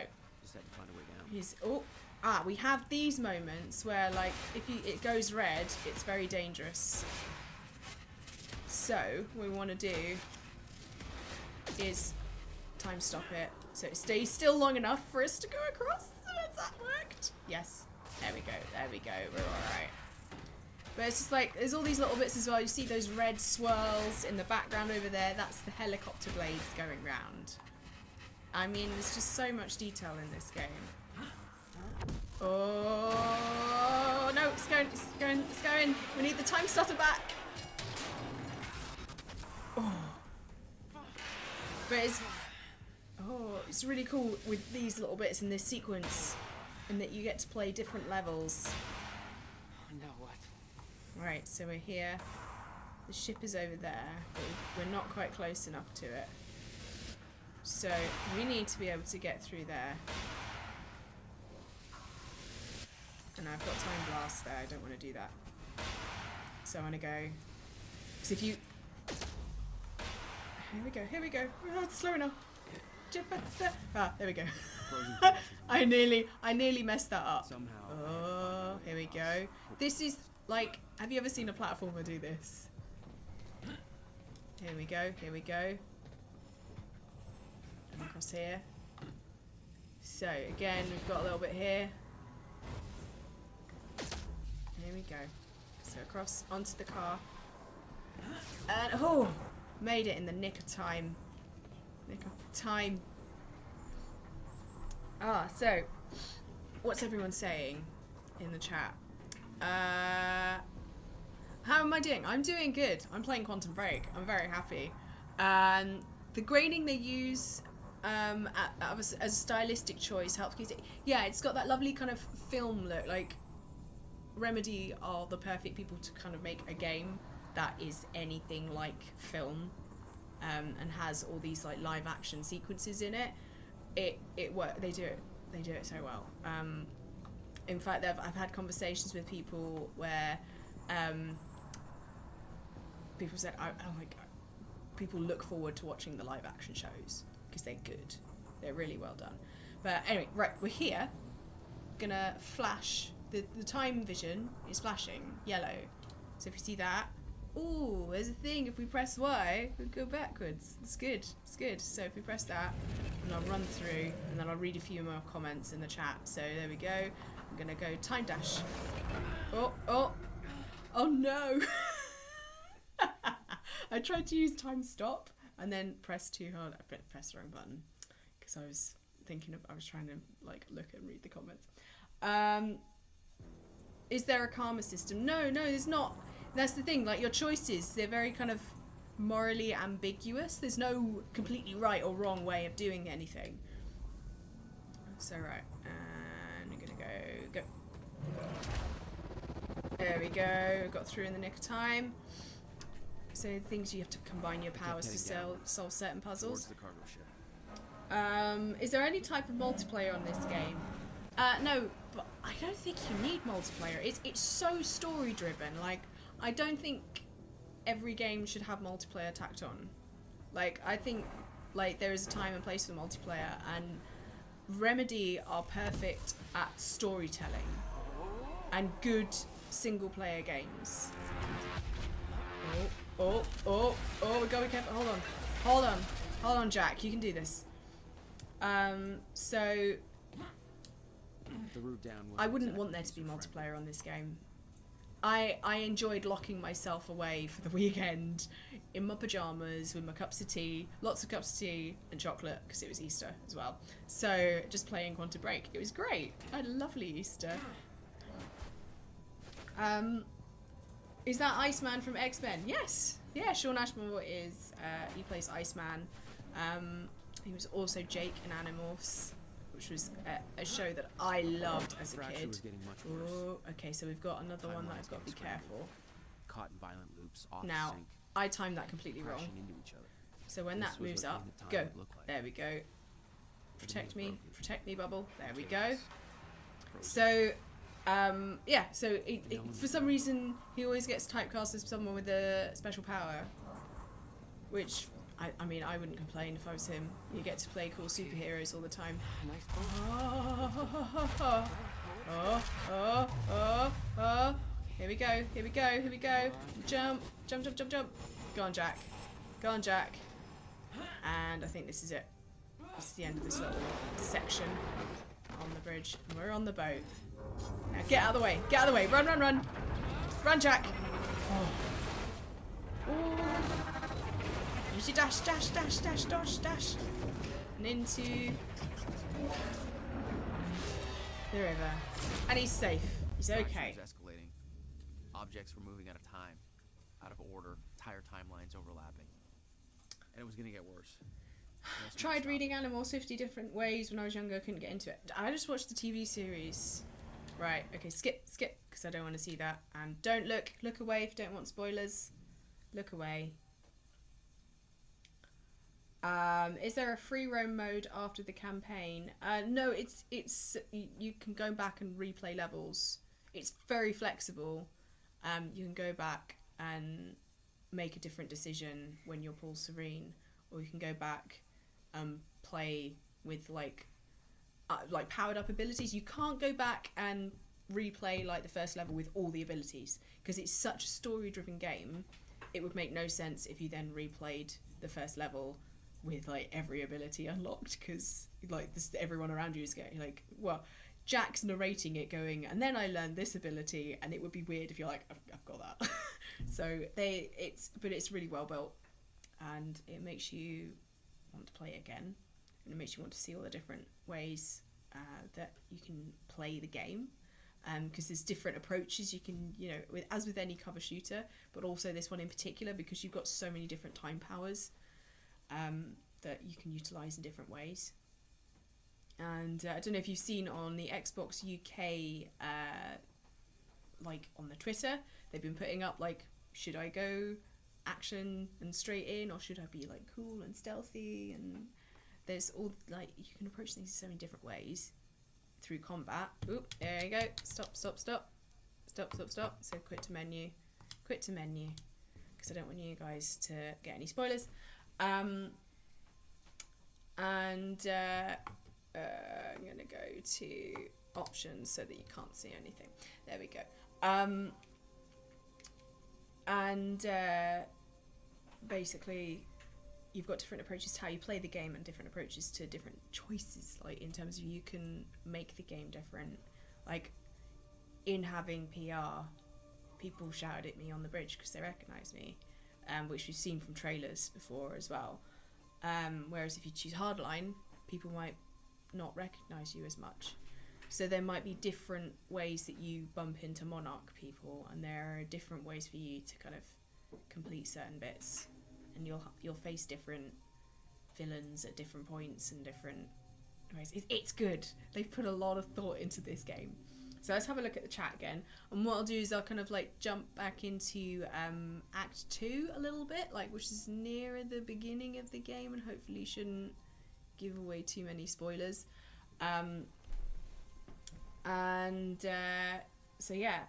[SPEAKER 9] Just had to find a way down.
[SPEAKER 1] we have these moments where, like, if it goes red, it's very dangerous. So what we want to do is time stop it so it stays still long enough for us to go across. Has that worked? Yes. There we go. There we go. We're all right. But it's just like, there's all these little bits as well. You see those red swirls in the background over there. That's the helicopter blades going round. I mean, there's just so much detail in this game. Oh, no, it's going, it's going, it's going. We need the time stutter back. Oh. But it's really cool with these little bits in this sequence, and that you get to play different levels.
[SPEAKER 3] Now what?
[SPEAKER 1] Right, so we're here. The ship is over there, but we're not quite close enough to it. So we need to be able to get through there. And I've got time blast there, I don't want to do that. So I want to go. Because if you... Here we go, here we go. Oh, it's slow enough. Ah, there we go. I nearly messed that up.
[SPEAKER 9] Somehow.
[SPEAKER 1] Oh, here we go. This is like, have you ever seen a platformer do this? Here we go, here we go. And across here. So again, we've got a little bit here. Here we go. So across onto the car. And oh, made it in the nick of time. Nick of time. Ah, so what's everyone saying in the chat? How am I doing? I'm doing good. I'm playing Quantum Break. I'm very happy. The grading they use as a stylistic choice helps keep it. Yeah, it's got that lovely kind of film look. Like, Remedy are the perfect people to kind of make a game that is anything like film, and has all these like live action sequences in it. It work. They do it so well. In fact, I've had conversations with people where people said, "Oh my god," people look forward to watching the live action shows because they're good. They're really well done. But anyway, right, we're here. Gonna flash. The time vision is flashing yellow. So if you see that, ooh, there's a thing. If we press Y, we go backwards. It's good. It's good. So if we press that, and I'll run through, and then I'll read a few more comments in the chat. So there we go. I'm gonna go time dash. Oh no! I tried to use time stop and then press too hard. I pressed the wrong button because I was trying to like look and read the comments. Is there a karma system? No, there's not. That's the thing, like your choices, they're very kind of morally ambiguous. There's no completely right or wrong way of doing anything. So right, and I'm gonna go. There we go, got through in the nick of time. So things you have to combine your powers to solve certain puzzles.
[SPEAKER 9] The cargo ship.
[SPEAKER 1] Is there any type of multiplayer on this game? No, but I don't think you need multiplayer. It's so story driven. Like, I don't think every game should have multiplayer tacked on. Like, I think like there is a time and place for multiplayer, and Remedy are perfect at storytelling and good single player games. Oh, we gotta be careful. Hold on, Jack. You can do this. So
[SPEAKER 9] The route down was
[SPEAKER 1] I wouldn't
[SPEAKER 9] exactly
[SPEAKER 1] want there to be
[SPEAKER 9] user-friendly.
[SPEAKER 1] multiplayer on this game. I enjoyed locking myself away for the weekend in my pajamas with my cups of tea, lots of cups of tea and chocolate because it was Easter as well. So just playing Quantum Break. It was great. I had a lovely Easter. Is that Iceman from X-Men? Yes. Yeah, Sean Ashmore is, he plays Iceman. He was also Jake in Animorphs, which was a show that I loved as a
[SPEAKER 9] Fracture
[SPEAKER 1] kid.
[SPEAKER 9] was getting much worse.
[SPEAKER 1] Ooh, okay, so we've got another one that
[SPEAKER 9] Timelines
[SPEAKER 1] I've got to be
[SPEAKER 9] getting scrambled.
[SPEAKER 1] careful.
[SPEAKER 9] Caught in violent loops, off
[SPEAKER 1] Now,
[SPEAKER 9] sync,
[SPEAKER 1] I timed that completely wrong.
[SPEAKER 9] crashing into each other.
[SPEAKER 1] So when
[SPEAKER 9] This
[SPEAKER 1] that
[SPEAKER 9] was
[SPEAKER 1] moves
[SPEAKER 9] what
[SPEAKER 1] up,
[SPEAKER 9] being the time
[SPEAKER 1] go.
[SPEAKER 9] would look like.
[SPEAKER 1] There we go. Protect me, Bubble. There we go.
[SPEAKER 9] Chaos, frozen.
[SPEAKER 1] So, yeah, so for some reason, he always gets typecast as someone with a special power. Which, I mean, I wouldn't complain if I was him. You get to play cool superheroes all the time.
[SPEAKER 3] Nice boat.
[SPEAKER 1] Here we go. Jump. Go on, Jack. And I think this is it. This is the end of this little section on the bridge. And we're on the boat. Now get out of the way. Run. Run, Jack. Oh. Ooh. Use your dash. And into the river. And he's safe. He's
[SPEAKER 9] Fracture
[SPEAKER 1] okay.
[SPEAKER 9] was escalating. Objects were moving out of time, out of order, entire timelines overlapping. And it was gonna get worse.
[SPEAKER 1] Tried reading Animals 50 different ways when I was younger, couldn't get into it. I just watched the TV series. Right, okay, skip, because I don't want to see that. And don't look away if you don't want spoilers. Look away. Is there a free roam mode after the campaign? No, it's you can go back and replay levels. It's very flexible. You can go back and make a different decision when you're Paul Serene, or you can go back and play with like powered up abilities. You can't go back and replay like the first level with all the abilities because it's such a story driven game. It would make no sense if you then replayed the first level with like every ability unlocked, because like everyone around you is going like, well, Jack's narrating it going, and then I learned this ability, and it would be weird if you're like, I've got that. So but it's really well built, and it makes you want to play again, and it makes you want to see all the different ways that you can play the game, because there's different approaches you can, as with any cover shooter, but also this one in particular, because you've got so many different time powers that you can utilize in different ways. And I don't know if you've seen on the Xbox UK, like on the Twitter, they've been putting up like, should I go action and straight in, or should I be like cool and stealthy? And there's all like, you can approach things in so many different ways through combat. Oop, there you go. Stop. So quit to menu, because I don't want you guys to get any spoilers. I'm gonna go to options so that you can't see anything. There we go. Basically, you've got different approaches to how you play the game, and different approaches to different choices, like in terms of you can make the game different. Like in having PR, people shouted at me on the bridge because they recognised me, which we've seen from trailers before as well. Whereas if you choose hardline, people might not recognise you as much. So there might be different ways that you bump into Monarch people, and there are different ways for you to kind of complete certain bits, and you'll face different villains at different points and different ways. It's good. They've put a lot of thought into this game. So let's have a look at the chat again. And what I'll do is I'll kind of like jump back into Act 2 a little bit, like which is nearer the beginning of the game, and hopefully shouldn't give away too many spoilers. So yeah,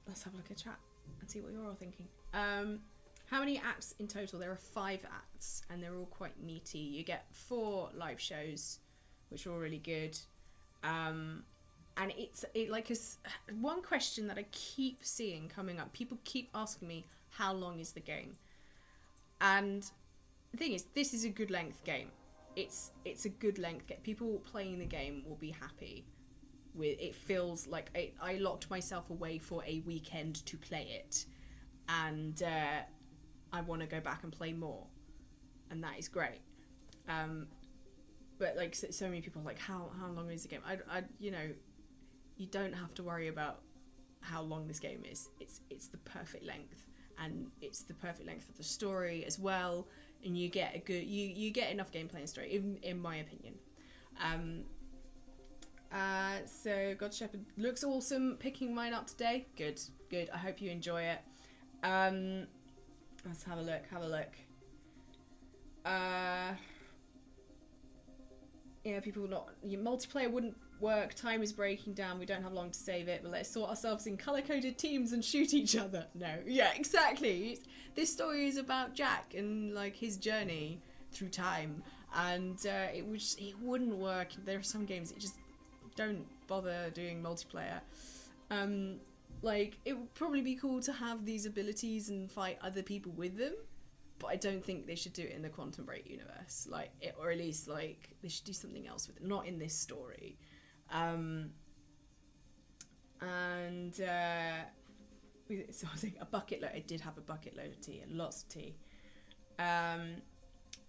[SPEAKER 1] let's have a look at chat. and see what you're all thinking. How many acts in total? There are 5 acts, and they're all quite meaty. You get 4 live shows, which are all really good. And one question that I keep seeing coming up. People keep asking me, how long is the game? And the thing is, this is a good length game. It's a good length game. People playing the game will be happy with it. Feels like I locked myself away for a weekend to play it, and I want to go back and play more, and that is great. But like so many people are like, how long is the game? I you know, you don't have to worry about how long this game is. It's the perfect length, and it's the perfect length of the story as well, and you get a good you get enough gameplay and story in my opinion. So God Shepherd looks awesome. Picking mine up today. Good. I hope you enjoy it. Let's have a look. Yeah, people multiplayer wouldn't work. Time is breaking down. We don't have long to save it, but let's sort ourselves in color-coded teams and shoot each other. No, yeah, exactly. This story is about Jack and like his journey through time, and it wouldn't work. There are some games that just don't bother doing multiplayer. Like, it would probably be cool to have these abilities and fight other people with them, but I don't think they should do it in the Quantum Break universe. Or at least, like, they should do something else with it, not in this story. So I was saying a bucket load. I did have a bucket load of tea, and lots of tea.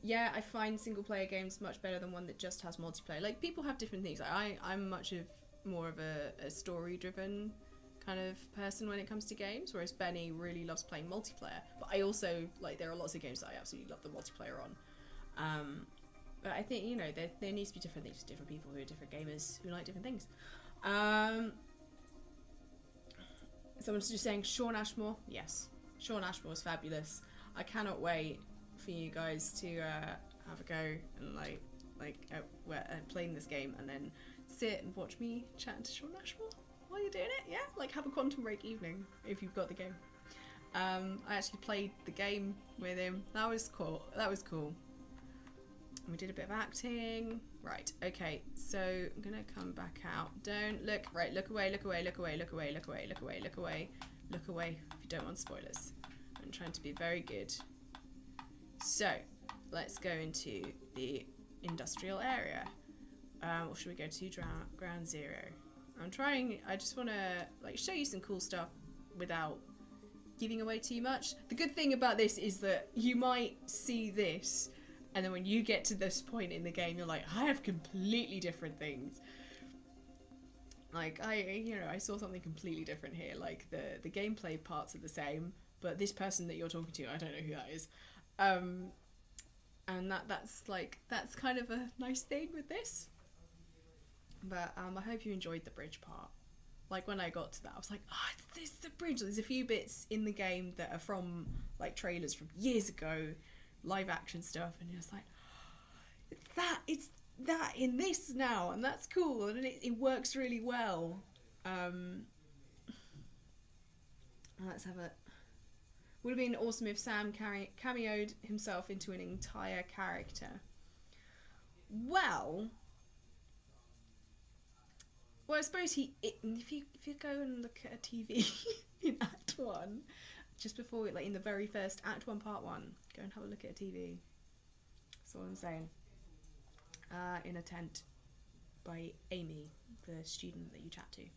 [SPEAKER 1] Yeah, I find single player games much better than one that just has multiplayer. Like, people have different things. I'm more of a story driven kind of person when it comes to games, whereas Benny really loves playing multiplayer. But I also, like, there are lots of games that I absolutely love the multiplayer on. But I think, you know, there needs to be different things for different people who are different gamers who like different things. Someone's just saying Sean Ashmore. Yes, Sean Ashmore is fabulous. I cannot wait for you guys to have a go and playing this game, and then sit and watch me chat to Sean Ashmore while you're doing it. Yeah, like have a Quantum Break evening if you've got the game. I actually played the game with him. That was cool. We did a bit of acting. Right, okay, so I'm gonna come back out. Don't look, right, look away if you don't want spoilers. I'm trying to be very good. So, let's go into the industrial area. Or should we go to ground zero? I just want to like show you some cool stuff without giving away too much. The good thing about this is that you might see this, and then when you get to this point in the game, you're like, I have completely different things. Like, I saw something completely different here. Like, the gameplay parts are the same, but this person that you're talking to, I don't know who that is. And that's kind of a nice thing with this. But I hope you enjoyed the bridge part. Like, when I got to that, I was like, this is the bridge. There's a few bits in the game that are from, like, trailers from years ago, live action stuff, and it's like, it's that in this now, and that's cool, and it works really well. Let's have a... Would have been awesome if Sam cameoed himself into an entire character. Well, I suppose if you go and look at a TV in Act 1, just before, like in the very first Act 1 Part 1, go and have a look at a TV. That's all I'm saying. In a tent by Amy, the student that you chat to.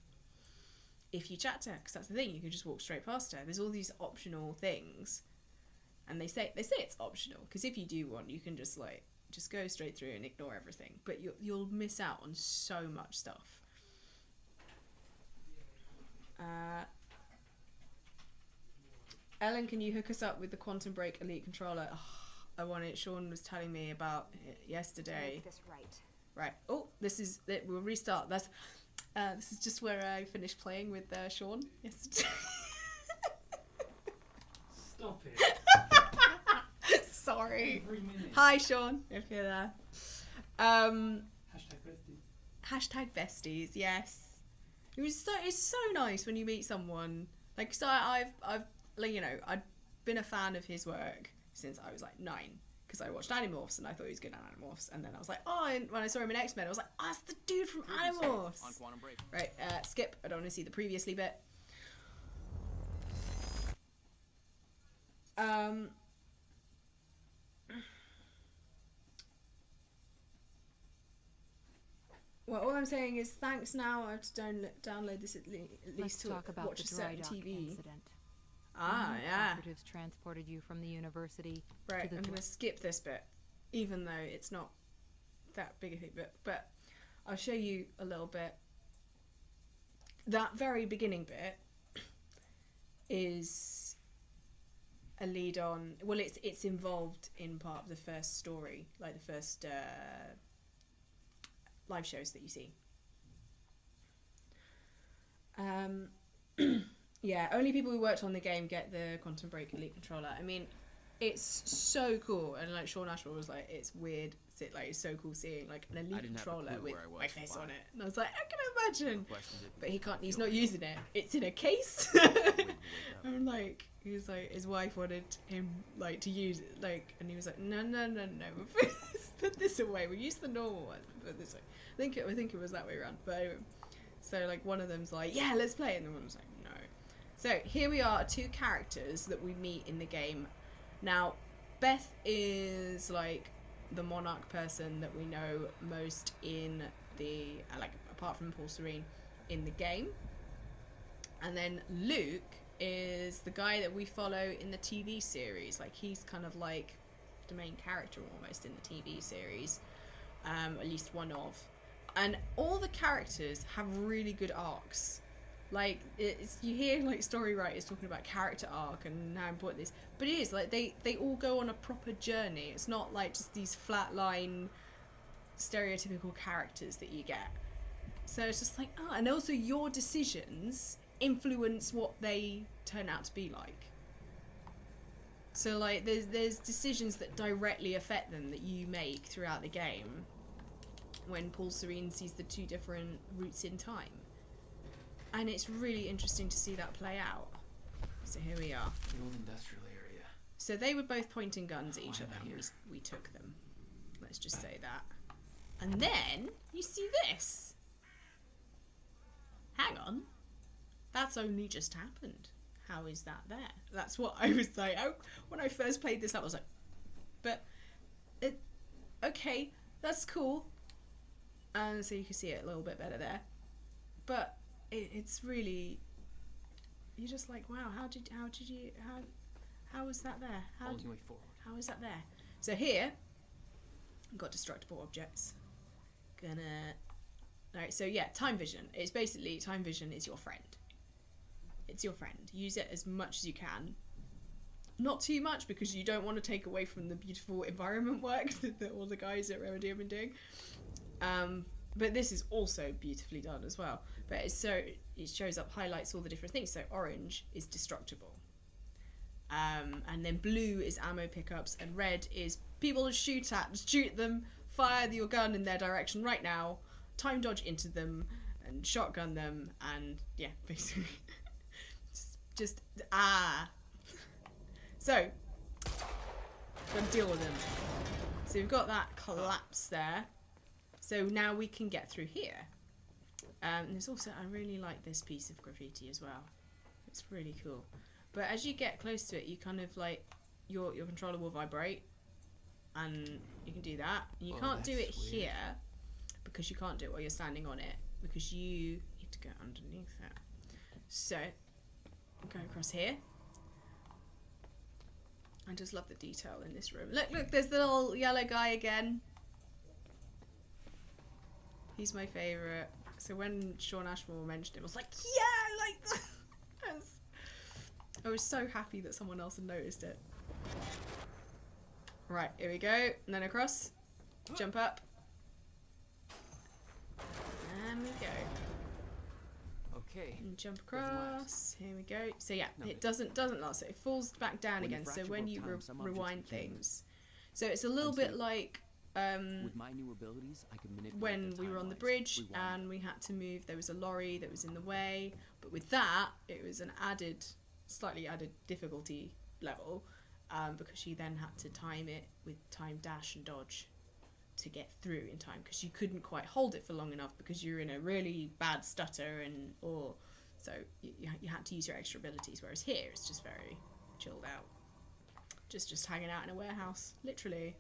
[SPEAKER 1] If you chat to her, because that's the thing, you can just walk straight past her. There's all these optional things, and they say it's optional, because if you do want, you can just go straight through and ignore everything, but you'll miss out on so much stuff. Ellen, can you hook us up with the Quantum Break Elite controller? Oh, I want it. Sean was telling me about it yesterday.
[SPEAKER 10] Make this right.
[SPEAKER 1] Right. Oh, this is it. We'll restart. This is just where I finished playing with Sean yesterday.
[SPEAKER 2] Stop it.
[SPEAKER 1] Sorry.
[SPEAKER 2] Every minute.
[SPEAKER 1] Hi, Sean, if you're there.
[SPEAKER 2] Hashtag besties.
[SPEAKER 1] Hashtag besties. Yes. It's so nice when you meet someone Like, so I've like, you know, I'd been a fan of his work since I was like 9, because I watched Animorphs and I thought he was good at Animorphs, and then I was like, oh, and when I saw him in X-Men, I was like, oh, that's the dude from Animorphs.
[SPEAKER 3] On Quantum Break.
[SPEAKER 1] Right, skip. I don't want to see the previously bit. Well, all I'm saying is thanks now. I have to download this at least to
[SPEAKER 10] talk about
[SPEAKER 1] watch
[SPEAKER 10] the
[SPEAKER 1] a certain
[SPEAKER 10] dry dock
[SPEAKER 1] TV.
[SPEAKER 10] incident.
[SPEAKER 1] Ah, yeah.
[SPEAKER 10] Operatives transported you from the university
[SPEAKER 1] Right,
[SPEAKER 10] to the
[SPEAKER 1] I'm going to skip this bit, even though it's not that big a thing, but I'll show you a little bit. That very beginning bit is a lead on, well, it's involved in part of the first story, like the first live shows that you see. Yeah, only people who worked on the game get the Quantum Break Elite controller. I mean, it's so cool, and like Sean Ashmore was like, it's weird, it's so cool seeing like an Elite controller with my face on it, and I was like, I can imagine, but he can't. He's not using it. It's in a case. I'm like, he was like, his wife wanted him like to use it, like, and he was like, no, put this away. We use the normal one. Put this way. I think it was that way around. But anyway, so like one of them's like, yeah, let's play, and the one was like, no. So here we are, 2 characters that we meet in the game. Now, Beth is like the monarch person that we know most in the, like, apart from Paul Serene, in the game. And then Luke is the guy that we follow in the TV series. Like, he's kind of like the main character almost in the TV series, at least one of. And all the characters have really good arcs. Like, you hear like story writers talking about character arc and how important it is, but it is like they all go on a proper journey. It's not like just these flatline stereotypical characters that you get. So it's just like, oh, and also your decisions influence what they turn out to be like. So like there's decisions that directly affect them that you make throughout the game when Paul Serene sees the 2 different routes in time. And it's really interesting to see that play out. So here we are.
[SPEAKER 3] The old industrial area.
[SPEAKER 1] So they were both pointing guns at each other. We took them. Let's just say that. And then you see this. Hang on. That's only just happened. How is that there? That's what I was like. When I first played this, I was like, but okay, that's cool. And so you can see it a little bit better there. But it's really, you're just like, wow, how was that there? How is that there? So here, I've got destructible objects. Alright, so yeah, time vision. It's basically, time vision is your friend. It's your friend. Use it as much as you can. Not too much, because you don't want to take away from the beautiful environment work that all the guys at Remedy have been doing. But this is also beautifully done as well. But it shows up, highlights all the different things. So orange is destructible. And then blue is ammo pickups, and red is people to shoot at. Just shoot them, fire your gun in their direction right now, time dodge into them, and shotgun them, and yeah, basically. just So, gotta deal with them. So we've got that collapse there. So now we can get through here. And there's also, I really like this piece of graffiti as well. It's really cool. But as you get close to it, you kind of like, your controller will vibrate. And you can do that. And you can't do it here, because you can't do it while you're standing on it, because you need to go underneath it. So, go across here. I just love the detail in this room. Look, there's the little yellow guy again. He's my favourite. So when Sean Ashmore mentioned him, I was like, yeah, I like that. I was so happy that someone else had noticed it. Right, here we go. And then across. Jump up. And we go.
[SPEAKER 3] Okay.
[SPEAKER 1] And jump across. Here we go. So yeah, it doesn't last. So it falls back down again. So when you rewind things. So it's a little bit like
[SPEAKER 9] With my new abilities, I can manipulate
[SPEAKER 1] when
[SPEAKER 9] the
[SPEAKER 1] we were on the
[SPEAKER 9] timelines,
[SPEAKER 1] bridge
[SPEAKER 9] rewind
[SPEAKER 1] and we had to move. There was a lorry that was in the way, but with that, it was an slightly added difficulty level, because you then had to time it with time dash and dodge to get through in time, because you couldn't quite hold it for long enough because you're in a really bad stutter so you had to use your extra abilities. Whereas here, it's just very chilled out, just hanging out in a warehouse, literally.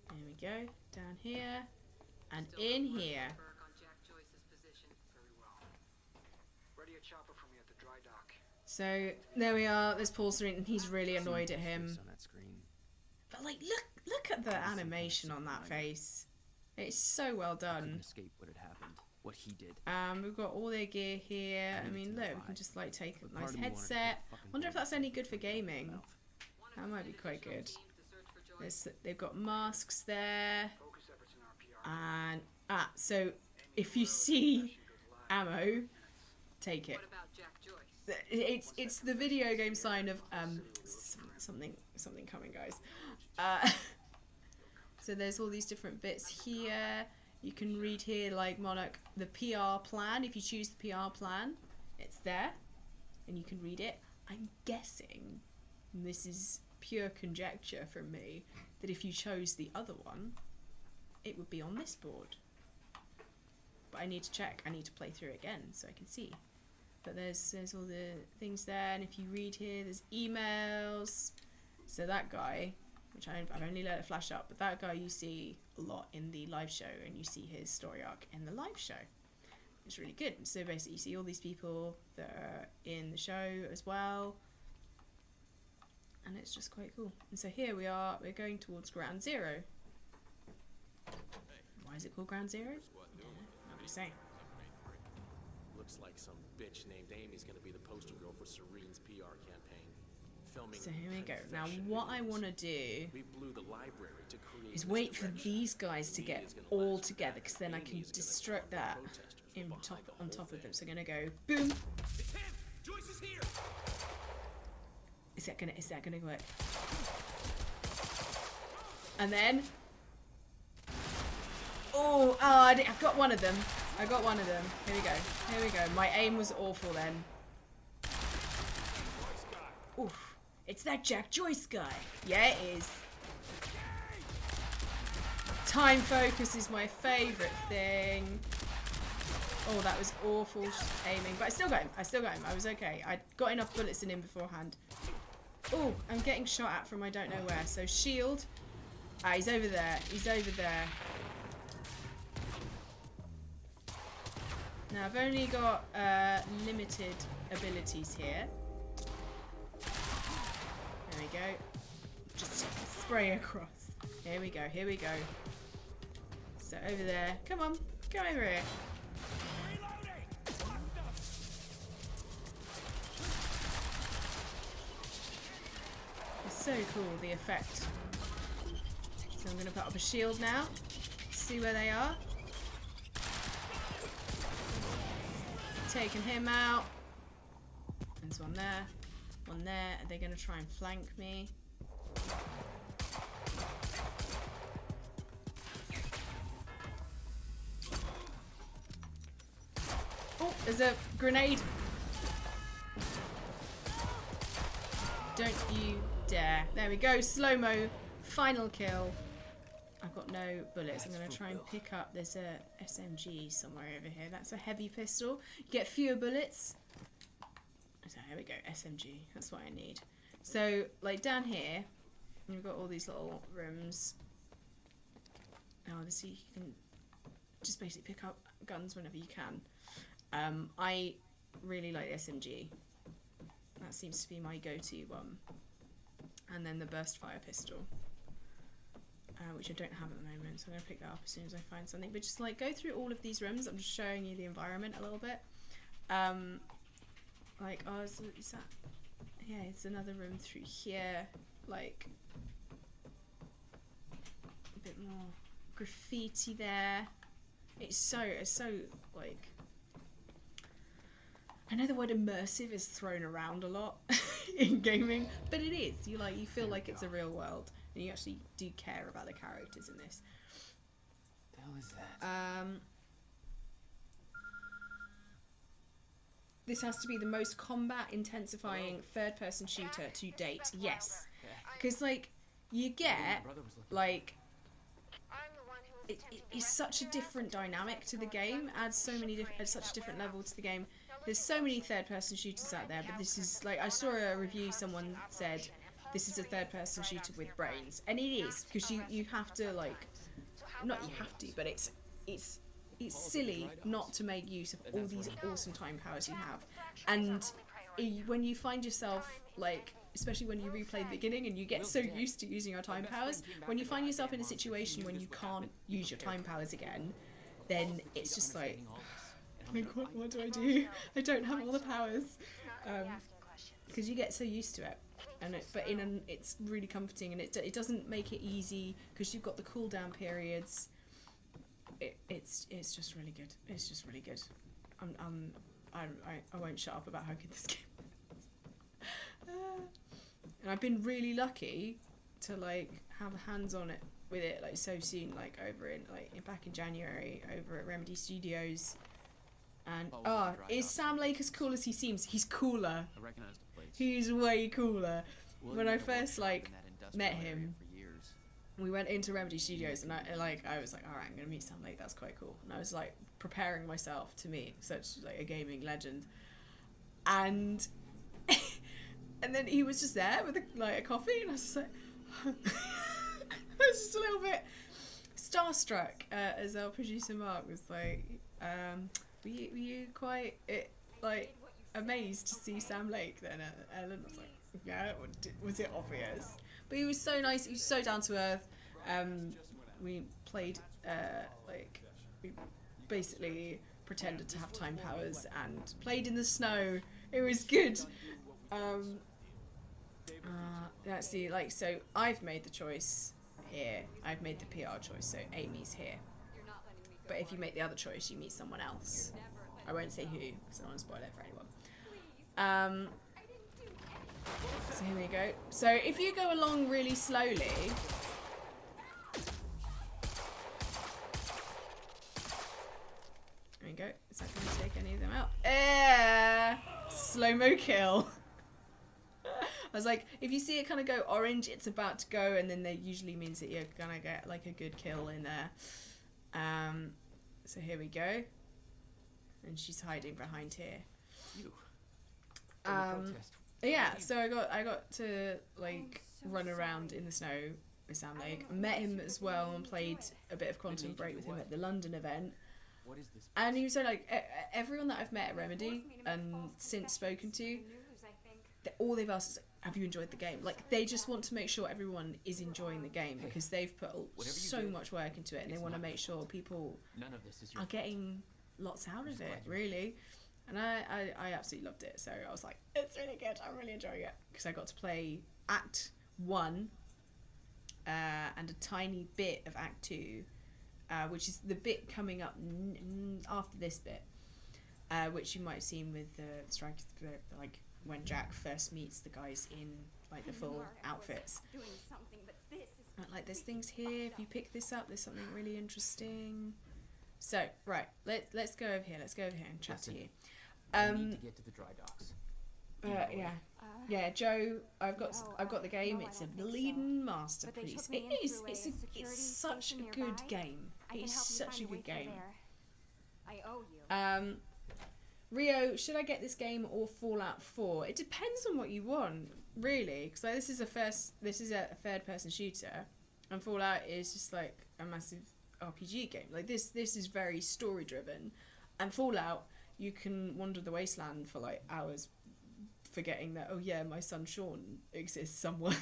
[SPEAKER 1] There we go, down here, and in here.
[SPEAKER 2] Ready a chopper for me at the dry dock.
[SPEAKER 1] So there we are. There's Paul Serene, and he's really annoyed at him.
[SPEAKER 9] on that screen.
[SPEAKER 1] But like, look at the animation on that face. It's so well
[SPEAKER 9] I couldn't
[SPEAKER 1] done.
[SPEAKER 9] escape what had happened, what he did.
[SPEAKER 1] We've got all their gear here. I mean, look, we can just like take a nice headset. Wonder if that's any good for gaming. That might be quite good. They've got masks there, and so if you see ammo, take it. It's the video game sign of something coming, guys. So there's all these different bits here. You can read here, like Monarch, the PR plan. If you choose the PR plan, it's there, and you can read it. I'm guessing, and this is pure conjecture from me, that if you chose the other one, it would be on this board. But I need to check. I need to play through it again so I can see. But there's all the things there, and if you read here, there's emails. So that guy, which I've only let it flash up, but that guy you see a lot in the live show, and you see his story arc in the live show. It's really good. So basically you see all these people that are in the show as well, and it's just quite cool. And so here we are, we're going towards Ground Zero. Why is it called Ground Zero? I'm gonna say.
[SPEAKER 11] Looks like some bitch named Amy's gonna be the poster girl for Serene's PR campaign. Filming
[SPEAKER 1] So here we go. Now
[SPEAKER 11] confession
[SPEAKER 1] what I
[SPEAKER 11] videos.
[SPEAKER 1] want to do
[SPEAKER 11] We blew the library to create
[SPEAKER 1] is
[SPEAKER 11] this
[SPEAKER 1] wait for
[SPEAKER 11] direction.
[SPEAKER 1] these guys to get
[SPEAKER 11] Media's gonna
[SPEAKER 1] all
[SPEAKER 11] latch
[SPEAKER 1] together,
[SPEAKER 11] back.
[SPEAKER 1] because then I
[SPEAKER 11] Amy
[SPEAKER 1] can
[SPEAKER 11] is gonna
[SPEAKER 1] destruct
[SPEAKER 11] tell the
[SPEAKER 1] that
[SPEAKER 11] protesters
[SPEAKER 1] on
[SPEAKER 11] behind
[SPEAKER 1] top
[SPEAKER 11] the
[SPEAKER 1] on
[SPEAKER 11] whole
[SPEAKER 1] top of
[SPEAKER 11] thing.
[SPEAKER 1] them. So I'm gonna go boom.
[SPEAKER 11] It's him! Joyce is here!
[SPEAKER 1] Is that gonna work? And then, I've got one of them. I got one of them. Here we go. My aim was awful then. Oof! It's that Jack Joyce guy. Yeah, it is. Time focus is my favourite thing. Oh, that was awful aiming, but I still got him. I was okay. I got enough bullets in him beforehand. Oh, I'm getting shot at from I don't know where. So shield. He's over there. Now I've only got limited abilities here. There we go. Just spray across. Here we go. So over there. Come on, come over here. It's so cool, the effect. So I'm going to put up a shield now. See where they are. Taking him out. There's one there. One there. Are they going to try and flank me? Oh, there's a grenade. Don't you dare. There we go. Slow-mo. Final kill. I've got no bullets. I'm going to try and pick up... There's a SMG somewhere over here. That's a heavy pistol. You get fewer bullets. So here we go. SMG. That's what I need. So, like, down here, we've got all these little rooms. Now, obviously, you can just basically pick up guns whenever you can. I really like the SMG. That seems to be my go-to one. And then the burst fire pistol, which I don't have at the moment, so I'm going to pick that up as soon as I find something. But just like go through all of these rooms. I'm just showing you the environment a little bit. Like, oh, is that? Yeah, it's another room through here. Like a bit more graffiti there. It's so like. I know the word immersive is thrown around a lot in gaming, but it is. You feel like it's a real world, and you actually do care about the characters in this.
[SPEAKER 3] The hell is that?
[SPEAKER 1] This has to be the most combat intensifying third-person shooter to date. Yes, because like you get like it's such a different dynamic to the game. Adds so many at such a different level to the game. There's so many third-person shooters out there, but this is like I saw a review. Someone said this is a third-person shooter with brains, and it is because you have to like not you have to, but it's silly not to make use of all these awesome time powers you have. And when you find yourself, like, especially when you replay the beginning and you get so used to using your time powers, when you find yourself in a situation when you can't use your time powers again, then it's just like what do I do? I don't have all the powers. Because you get so used to it. And it's really comforting, and it doesn't make it easy because you've got the cooldown periods. It's just really good. It's just really good. I won't shut up about how good this game is. And I've been really lucky to like have hands on it with it like so soon, like back in January over at Remedy Studios. And is Sam Lake as cool as he seems? He's cooler.
[SPEAKER 9] I recognize the place.
[SPEAKER 1] He's way cooler. When I first like met him, we went into Remedy Studios, and I was like, all right, I'm gonna meet Sam Lake. That's quite cool. And I was like preparing myself to meet such like a gaming legend, and and then he was just there with a coffee, and I was just like, I was just a little bit starstruck. As our producer Mark was like, were you quite like amazed to see Sam Lake then? Ellen was like, yeah, was it obvious? But he was so nice. He was so down to earth. We played we basically pretended to have time powers and played in the snow. It was good. Let's see. So I've made the choice here. I've made the PR choice. So Amy's here. But if you make the other choice, you meet someone else. I won't say who, because I don't want to spoil it for anyone. So here we go. So if you go along really slowly, there we go. Is that going to take any of them out? Slow-mo kill. I was like, if you see it kind of go orange, it's about to go, and then that usually means that you're gonna get like a good kill in there. So here we go, and she's hiding behind here. Yeah, so I got to like run around in the snow with Sam Lake. I met him as well and played a bit of Quantum Break with him at the London event. And he was so like everyone that I've met at Remedy and since spoken to, all they've asked is, have you enjoyed the game? Like they just want to make sure everyone is enjoying the game because they've put so much work into it, and they want to make sure people are getting lots out of it, really. And I absolutely loved it. So I was like, it's really good. I'm really enjoying it because I got to play Act 1 and a tiny bit of Act 2, which is the bit coming up after this bit, which you might have seen with the Strikers, like when Jack first meets the guys in like the full outfits. Like there's things here. If you pick this up, there's something really interesting. So right, let's go over here. Let's go over here and chat to you.
[SPEAKER 3] I need to get to the dry docks.
[SPEAKER 1] Yeah, Joe. I've got the game. It's a bleeding masterpiece. It is. It's such a good game. It's such a good game.
[SPEAKER 4] I owe you.
[SPEAKER 1] Rio, should I get this game or Fallout 4? It depends on what you want, really. Because this is a third-person shooter, and Fallout is just like a massive RPG game. Like this is very story-driven, and Fallout, you can wander the wasteland for like hours, forgetting that my son Sean exists somewhere.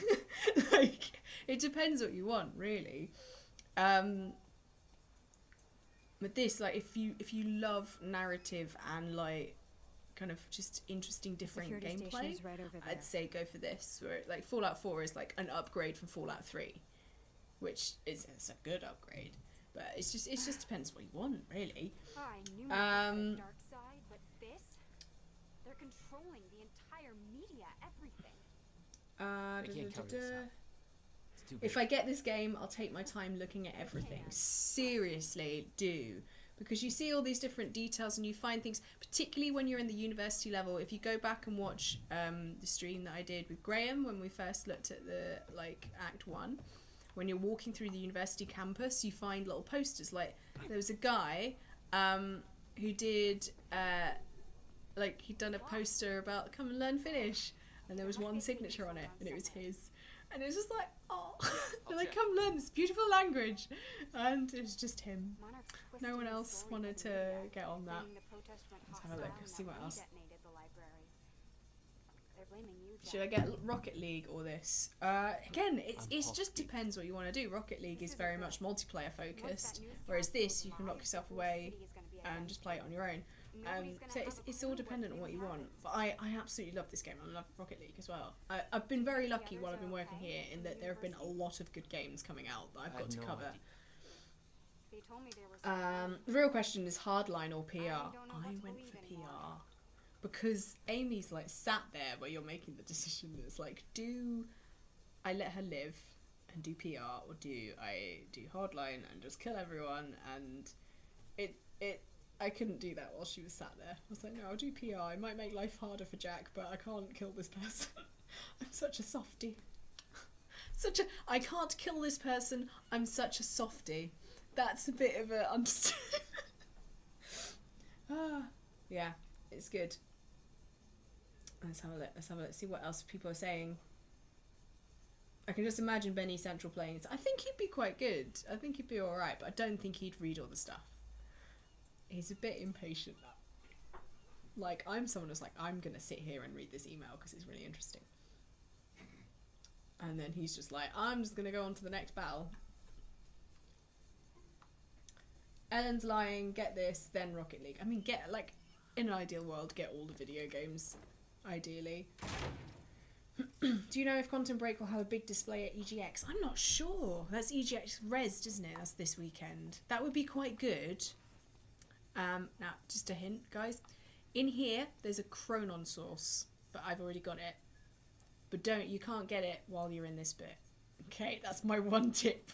[SPEAKER 1] Like it depends what you want, really. But this, like, if you love narrative and like kind of just interesting different gameplay, I'd say go for this. Where like Fallout 4 is like an upgrade from Fallout 3, which is a good upgrade. But it just depends what you want, really.
[SPEAKER 4] I knew my dark side, but this, They're controlling the entire media, everything.
[SPEAKER 3] I can't cover this up. It's too big.
[SPEAKER 1] If I get this game, I'll take my time looking at everything. Seriously, do. Because you see all these different details and you find things, particularly when you're in the university level. If you go back and watch the stream that I did with Graeme when we first looked at the Act 1, when you're walking through the university campus, you find little posters. Like there was a guy who did he'd done a poster about come and learn Finnish, and there was one signature on it, and it was his. And it was just like, oh, like, come learn this beautiful language. And it was just him. No one else wanted to get on that. Let's have a look, see what else. Should I get Rocket League or this? Again, it just depends what you want to do. Rocket League is very much multiplayer focused, whereas this, you can lock yourself away and just play it on your own. So it's all dependent on what you want. But I absolutely love this game. I love Rocket League as well. I've been very lucky while I've been working here in that there have been a lot of good games coming out that I've got to cover. The real question is hardline or PR. I went for PR because Amy's like sat there where you're making the decision. It's like, do I let her live and do PR, or do I do hardline and just kill everyone? And I couldn't do that while she was sat there. I was like, no, I'll do PR. I might make life harder for Jack, but I can't kill this person. I'm such a softie. I can't kill this person. I'm such a softie. That's a bit of a understatement. Yeah, it's good. Let's have a look. See what else people are saying. I can just imagine Benny Central playing this. I think he'd be quite good. I think he'd be alright, but I don't think he'd read all the stuff. He's a bit impatient. Like, I'm someone who's like, I'm going to sit here and read this email because it's really interesting. And then he's just like, I'm just going to go on to the next battle. Ellen's lying, get this, then Rocket League. I mean, in an ideal world, get all the video games, ideally. Do you know if Quantum Break will have a big display at EGX? I'm not sure. That's EGX Rezzed, isn't it? That's this weekend. That would be quite good. Now, just a hint, guys. In here, there's a Chronon source, but I've already got it. But you can't get it while you're in this bit. Okay, that's my one tip.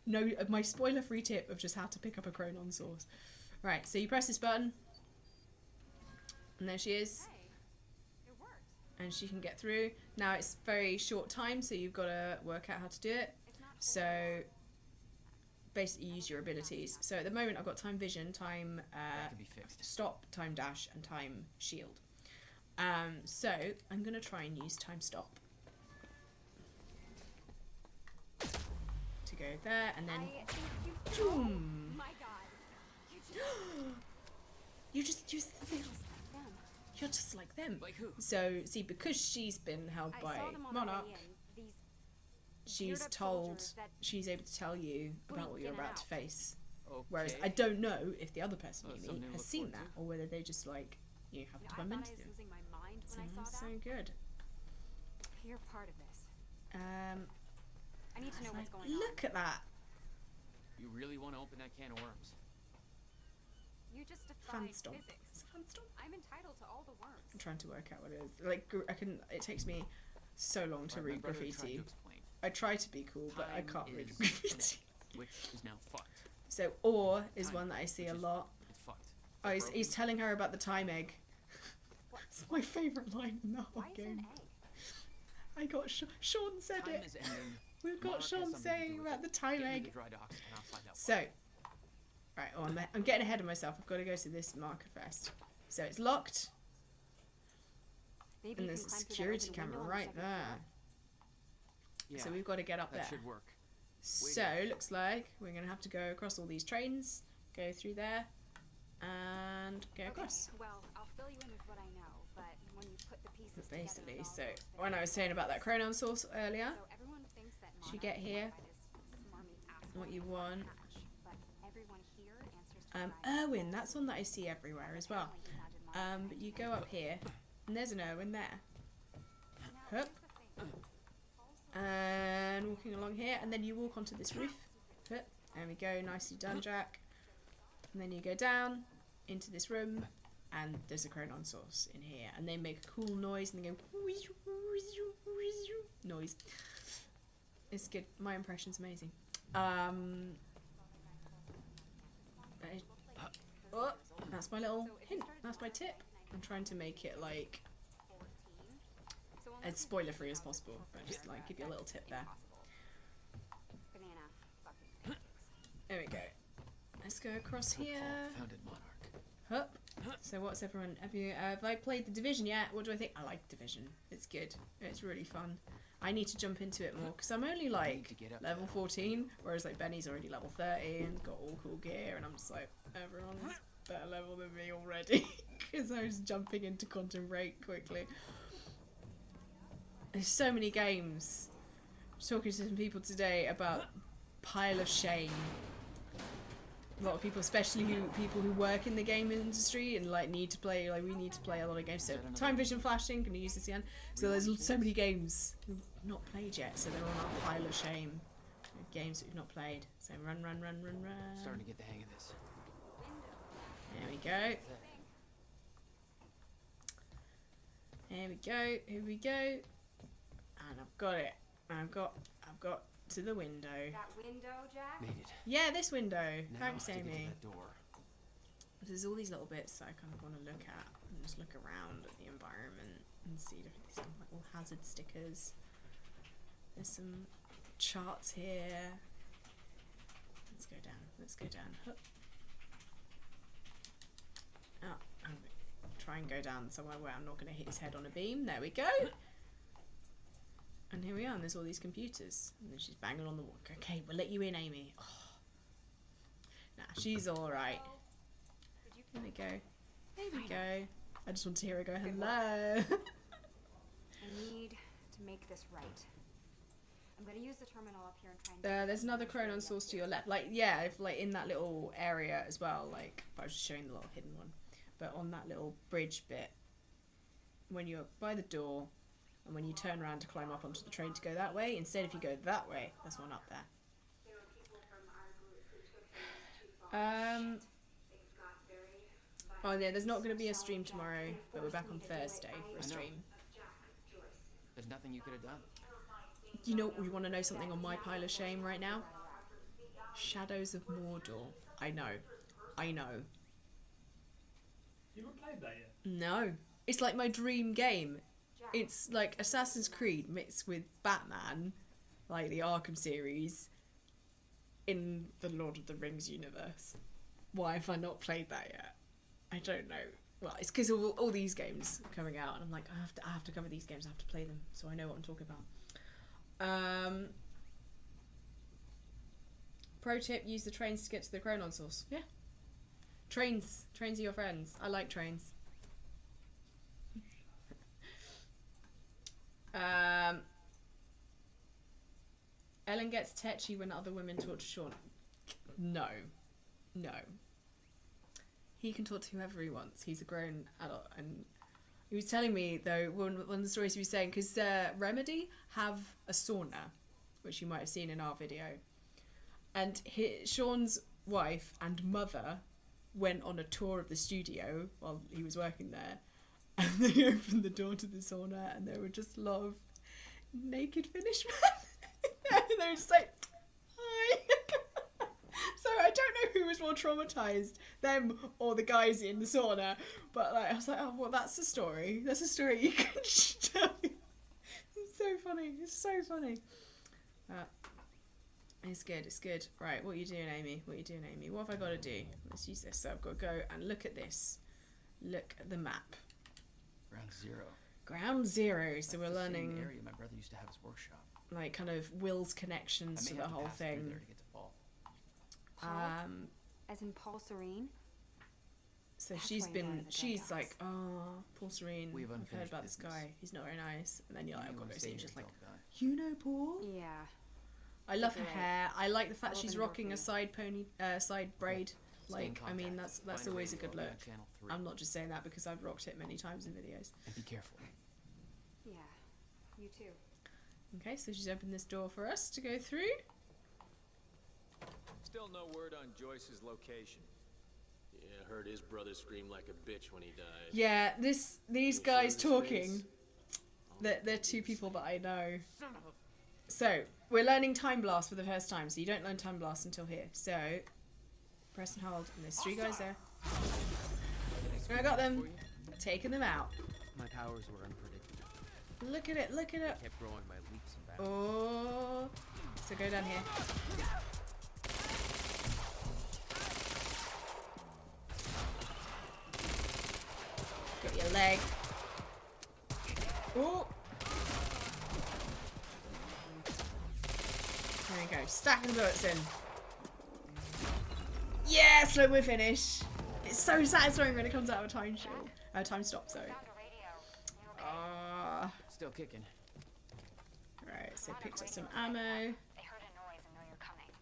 [SPEAKER 1] No, my spoiler-free tip of just how to pick up a Chronon source. Right, so you press this button, and there she is.
[SPEAKER 4] It worked.
[SPEAKER 1] And she can get through. Now it's very short time, so you've got to work out how to do it. So basically use your abilities. So at the moment I've got time vision, time stop, time dash, and time shield. So I'm going to try and use time stop to go there, and then boom.
[SPEAKER 4] My God.
[SPEAKER 1] You're just like them.
[SPEAKER 3] Like who?
[SPEAKER 1] So see, because she's been held by Monarch, she's she's able to tell you about what you're about to face.
[SPEAKER 3] Okay.
[SPEAKER 1] Whereas I don't know if the other person you meet has seen that, or whether they just like you have to bump into them. Sounds so good.
[SPEAKER 4] You're part of this. I need to know what's going on.
[SPEAKER 1] Look at that.
[SPEAKER 3] You really want to open that can of worms?
[SPEAKER 4] You just defied
[SPEAKER 1] Fanstomp.
[SPEAKER 4] physics.
[SPEAKER 1] It's a Fanstomp.
[SPEAKER 4] I'm entitled to all the worms.
[SPEAKER 1] I'm trying to work out what it is. Like it takes me so long to read graffiti. I try to be cool, but I can't read graffiti.
[SPEAKER 3] Which is now fucked.
[SPEAKER 1] So ore is one that I see a lot.
[SPEAKER 3] It's fucked.
[SPEAKER 1] Oh, he's telling her about the time egg. It's my favourite line in the whole game. I got Sean said it. We've got Sean saying about the time egg. So, right, I'm getting ahead of myself. I've got to go to this marker first. So it's locked. And there's a security camera right there.
[SPEAKER 3] Yeah,
[SPEAKER 1] so we've got to get up there.
[SPEAKER 3] That should work.
[SPEAKER 1] So looks like we're going to have to go across all these trains, go through there, and go across.
[SPEAKER 4] Well, I'll fill you in with what I know, but when you put the pieces
[SPEAKER 1] but basically, so when I was saying about that Chronon source earlier, you get here, what you want. Erwin, that's one that I see everywhere as well. But you go up here, and there's an Erwin there. Hup. And walking along here, and then you walk onto this roof. Hup. There we go, nicely done, Jack. And then you go down into this room, and there's a Chronon source in here, and they make a cool noise and they go noise. It's good. My impression's amazing. Oh, that's my little hint. That's my tip. I'm trying to make it like as spoiler free as possible, but just like give you a little tip there. There we go. Let's go across here.
[SPEAKER 3] Founded monarch.
[SPEAKER 1] Hup. So what's everyone? Have I played The Division yet? What do I think? I like Division. It's good. It's really fun. I need to jump into it more because I'm only like level 14, whereas like Benny's already level 30 and got all cool gear, and I'm just like, everyone's better level than me already because I was jumping into Quantum Break quickly. There's so many games. I was talking to some people today about pile of shame. A lot of people, especially people who work in the game industry and like need to play, like we need to play a lot of games. So time vision flashing, can you use this again? So there's so many games we've not played yet, so they're on our pile of shame. Games that we've not played. So run.
[SPEAKER 3] Starting to get the hang of this.
[SPEAKER 1] There we go. Here we go. And I've got it. I've got to the window.
[SPEAKER 4] That window, Jack?
[SPEAKER 3] Made it.
[SPEAKER 1] Yeah, this window.
[SPEAKER 3] Now
[SPEAKER 1] Thanks,
[SPEAKER 3] I have to get to
[SPEAKER 1] Amy.
[SPEAKER 3] that door.
[SPEAKER 1] There's all these little bits that I kind of want to look at and just look around at the environment and see different things, like little hazard stickers. There's some charts here. Let's go down. Hup. Oh, I'm gonna try and go down somewhere where I'm not going to hit his head on a beam. There we go. And here we are, and there's all these computers. And then she's banging on the wall. Okay, we'll let you in, Amy. Oh. Nah, she's alright. There we go. I just want to hear her go, hello.
[SPEAKER 4] I need to make this right. I'm going to use the terminal up here and try and...
[SPEAKER 1] There's another Chronon source to your left. Like, yeah, if, like in that little area as well. Like, I was just showing the little hidden one. But on that little bridge bit, when you're by the door, and when you turn around to climb up onto the train to go that way, instead if you go that way, there's one up there. Oh yeah, there's not going to be a stream tomorrow, but we're back on Thursday for a stream.
[SPEAKER 3] There's nothing you could have done.
[SPEAKER 1] You know, you want to know something on my pile of shame right now? Shadows of Mordor. I know.
[SPEAKER 12] You haven't played that yet?
[SPEAKER 1] No. It's like my dream game. It's like Assassin's Creed mixed with Batman, like the Arkham series, in the Lord of the Rings universe. Why have I not played that yet? I don't know. Well, it's because all these games are coming out, and I'm like, I have to cover these games. I have to play them, so I know what I'm talking about. Pro tip: use the trains to get to the Chronon source. Yeah, trains are your friends. I like trains. Ellen gets tetchy when other women talk to Sean. No. He can talk to whoever he wants. He's a grown adult. And he was telling me, though, one of the stories he was saying, because Remedy have a sauna, which you might have seen in our video. And Sean's wife and mother went on a tour of the studio while he was working there. And they opened the door to the sauna, and there were just a lot of naked Finnish men. And they were just like, hi. So I don't know who was more traumatized, them or the guys in the sauna. But like, I was like, oh, well, that's a story. That's a story you can tell me. It's so funny. It's good. Right, what are you doing, Amy? What have I got to do? Let's use this. So I've got to go and look at this. Look at the map. Ground Zero. So we're learning.
[SPEAKER 3] The same area my brother used to have his workshop.
[SPEAKER 1] Like kind of Will's connections to the whole thing.
[SPEAKER 3] There to get to Paul.
[SPEAKER 4] As in Paul Serene.
[SPEAKER 1] So she's like, oh, Paul Serene. I've heard about this guy. He's not very nice. And then you're like, I've got to go see him. Just like, you know Paul?
[SPEAKER 4] Yeah.
[SPEAKER 1] I love her hair. I like the fact she's rocking a side braid. Like, I mean, that's always a good look. I'm not just saying that because I've rocked it many times in videos.
[SPEAKER 3] And be careful.
[SPEAKER 4] Yeah, you too.
[SPEAKER 1] Okay, so she's opened this door for us to go through.
[SPEAKER 11] Still no word on Joyce's location. Yeah, I heard his brother scream like a bitch when he died.
[SPEAKER 1] Yeah, these guys
[SPEAKER 11] Show his
[SPEAKER 1] talking.
[SPEAKER 11] face.
[SPEAKER 1] They're two people that I know. So we're learning Time Blast for the first time. So you don't learn Time Blast until here. So press and hold, and there's 3 guys there. I got them. Taking them out.
[SPEAKER 3] My powers were unpredictable.
[SPEAKER 1] Look at it. Look at it.
[SPEAKER 3] Kept growing by leaps and bounds.
[SPEAKER 1] Oh. So go down here. Get your leg. Oh. There we go. Stacking the bullets in. Yes, look, we're finished. It's so satisfying when it comes out of a time shield. Time stop, sorry.
[SPEAKER 3] Still kicking.
[SPEAKER 1] Right, so picked up some ammo.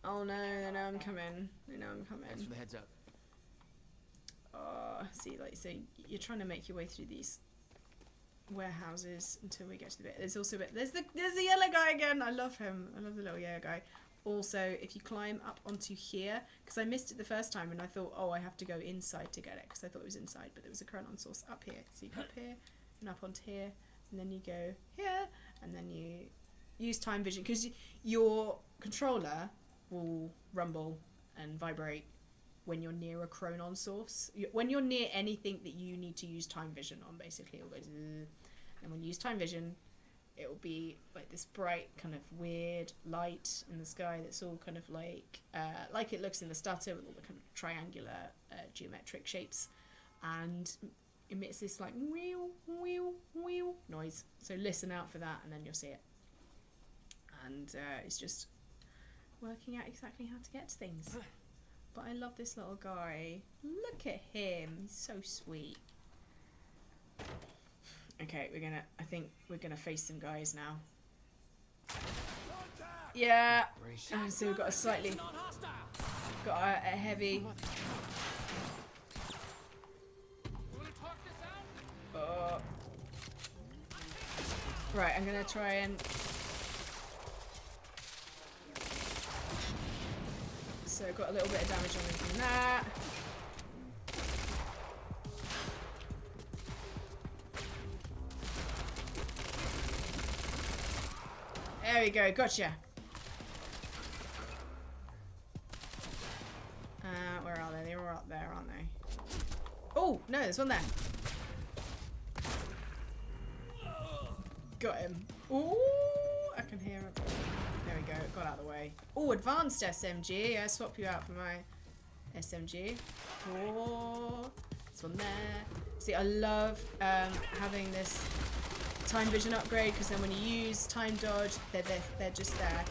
[SPEAKER 1] Oh no, they know I'm coming. They know I'm coming.
[SPEAKER 3] Thanks for the heads up.
[SPEAKER 1] See, like, so you're trying to make your way through these warehouses until we get to the bit. There's also a bit. There's the yellow guy again. I love him. I love the little yellow guy. Also, if you climb up onto here, because I missed it the first time and I thought, oh, I have to go inside to get it because I thought it was inside, but there was a Chronon source up here. So you go up here and up onto here, and then you go here, and then you use time vision because your controller will rumble and vibrate when you're near a Chronon source. When you're near anything that you need to use time vision on, basically, it'll go zzz. And when you use time vision, it will be like this bright kind of weird light in the sky that's all kind of like it looks in the stutter with all the kind of triangular geometric shapes, and emits this like wheel wheel wheel noise. So listen out for that, and then you'll see it. And it's just working out exactly how to get to things. But I love this little guy. Look at him. He's so sweet. Okay, I think we're gonna face some guys now. Yeah. So we've got a heavy. Right, I'm gonna try and. So I've got a little bit of damage on him from that. There we go, gotcha. Where are they? They're all up there, aren't they? Oh, no, there's one there. Got him. Ooh, I can hear him. There we go, got out of the way. Oh, advanced SMG. I swap you out for my SMG. Oh, this one there. See, I love having this time vision upgrade because then when you use time dodge, they're just there.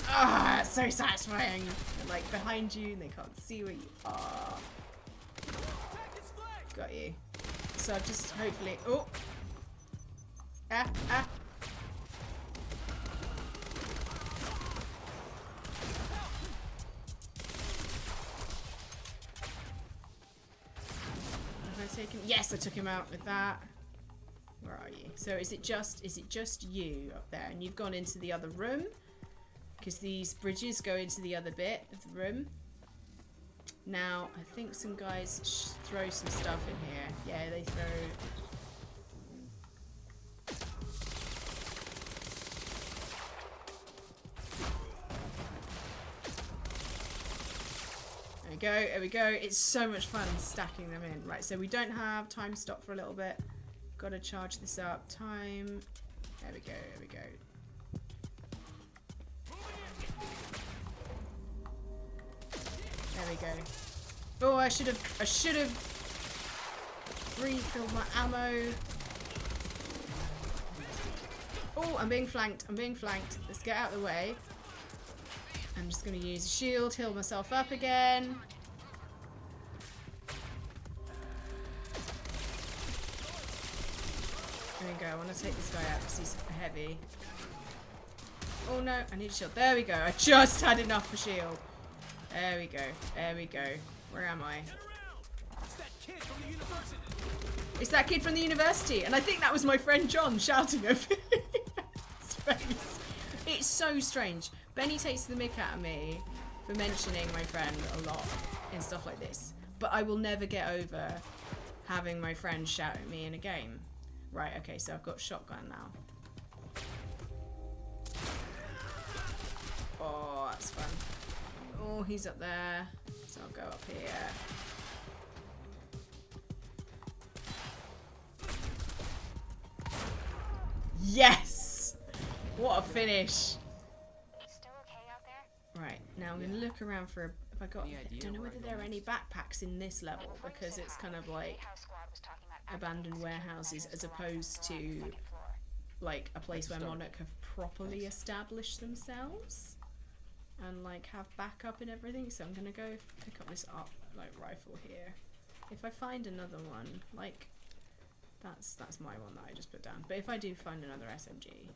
[SPEAKER 1] Ah, it's so satisfying. They're like behind you and they can't see where you are. Got you. So I've just hopefully. Oh. Ah. Have I taken? Yes, I took him out with that. Where are you? So is it just you up there? And you've gone into the other room? Because these bridges go into the other bit of the room. Now, I think some guys throw some stuff in here. Yeah, they throw... There we go. It's so much fun stacking them in. Right, so we don't have time stop for a little bit. Gotta charge this up. Time. There we go. There we go. Oh, I should have refilled my ammo. Oh, I'm being flanked. Let's get out of the way. I'm just gonna use a shield, heal myself up again. There we go. I want to take this guy out because he's heavy. Oh no, I need a shield. There we go. I just had enough for shield. There we go. Where am I? It's that kid from the university. And I think that was my friend John shouting over his face. It's so strange. Benny takes the mick out of me for mentioning my friend a lot in stuff like this. But I will never get over having my friend shout at me in a game. Right, okay, so I've got shotgun now. Oh, that's fun. Oh, he's up there. So I'll go up here. Yes! What a finish.
[SPEAKER 4] Still okay out there?
[SPEAKER 1] Right, now I'm gonna look around for if I got.
[SPEAKER 3] Any
[SPEAKER 1] I
[SPEAKER 3] idea
[SPEAKER 1] don't know
[SPEAKER 3] where
[SPEAKER 1] whether
[SPEAKER 3] I
[SPEAKER 1] there are
[SPEAKER 3] go
[SPEAKER 1] any
[SPEAKER 3] next?
[SPEAKER 1] backpacks in this level because it's kind of like abandoned warehouses as opposed to like a place where Monarch have properly established themselves and like have backup and everything. So I'm gonna go pick up this like rifle here. If I find another one, like that's my one that I just put down. But if I do find another SMG,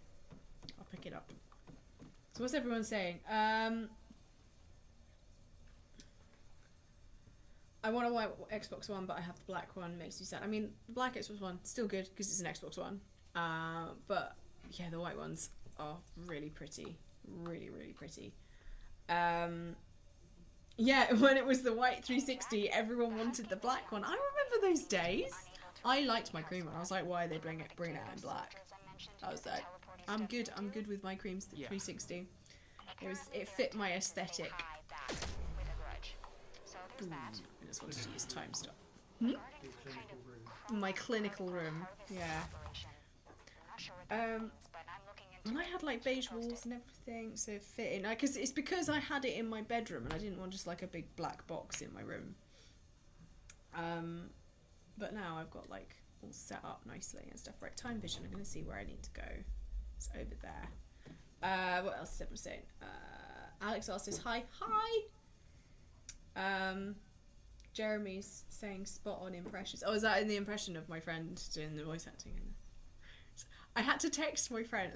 [SPEAKER 1] I'll pick it up. So what's everyone saying? I want a white Xbox One, but I have the black one. Makes me sad. I mean, the black Xbox One still good because it's an Xbox One. But yeah, the white ones are really pretty, really pretty. Yeah, when it was the white 360, everyone wanted the black one. I remember those days. I liked my cream one. I was like, why are they bring it out in black? I was like, I'm good with my creams 360. It fit my aesthetic. Ooh, I just wanted to use time stop. My clinical room, yeah. And I had like beige walls and everything, so it fit in. Because it's because I had it in my bedroom and I didn't want just like a big black box in my room. But now I've got like all set up nicely and stuff. Right, time vision. I'm gonna see where I need to go. It's over there. What else is everyone saying? Alex asked us hi. Jeremy's saying spot on impressions. Oh, is that in the impression of my friend doing the voice acting? I had to text my friend.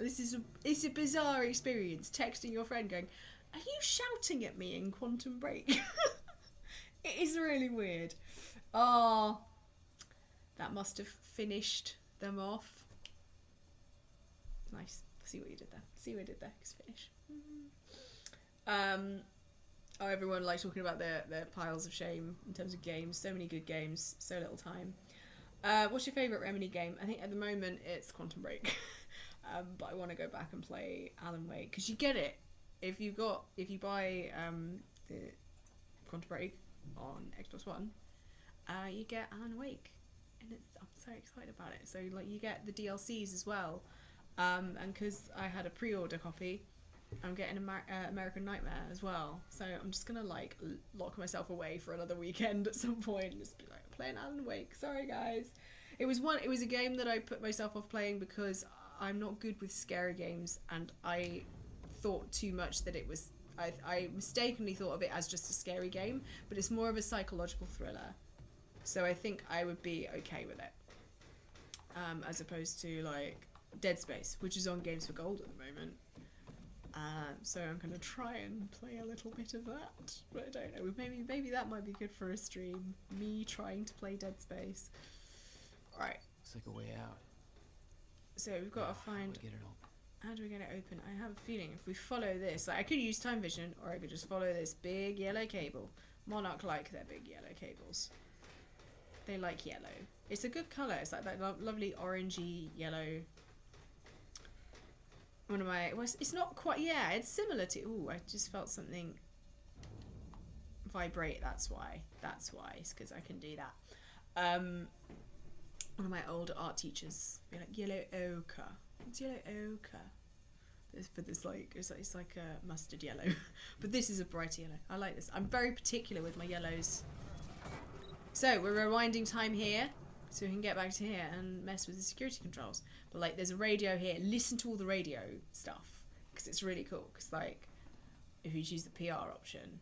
[SPEAKER 1] It's a bizarre experience. Texting your friend going, "Are you shouting at me in Quantum Break?" It is really weird. Oh, that must have finished them off. Nice. See what you did there. It's finish. Oh, everyone likes talking about their piles of shame in terms of games. So many good games, so little time. What's your favourite Remedy game? I think at the moment it's Quantum Break. But I want to go back and play Alan Wake because you get it if you buy the Quantum Break on Xbox One. You get Alan Wake, and I'm so excited about it. So like you get the DLCs as well, and because I had a pre-order copy, I'm getting American Nightmare as well. So I'm just gonna like lock myself away for another weekend at some point and just be like playing Alan Wake. Sorry guys. It was a game that I put myself off playing because I'm not good with scary games, and I thought too much that it was. I mistakenly thought of it as just a scary game, but it's more of a psychological thriller. So I think I would be okay with it, as opposed to like Dead Space, which is on Games for Gold at the moment. So I'm gonna try and play a little bit of that, but I don't know. Maybe that might be good for a stream. Me trying to play Dead Space. All right.
[SPEAKER 3] Looks like a way out.
[SPEAKER 1] So we've got to find.
[SPEAKER 3] Get it open.
[SPEAKER 1] How do we get it open? I have a feeling if we follow this, like I could use time vision, or I could just follow this big yellow cable. Monarch like their big yellow cables. They like yellow. It's a good colour. It's like that lovely orangey yellow. It's not quite, yeah, it's similar to, ooh, I just felt something vibrate, that's why, it's because I can do that. One of my old art teachers be like, yellow ochre. What's yellow ochre? For this, like, it's like a mustard yellow, but this is a bright yellow. I like this. I'm very particular with my yellows. So we're rewinding time here, so we can get back to here and mess with the security controls. But like, there's a radio here. Listen to all the radio stuff because it's really cool. Because like, if you choose the PR option,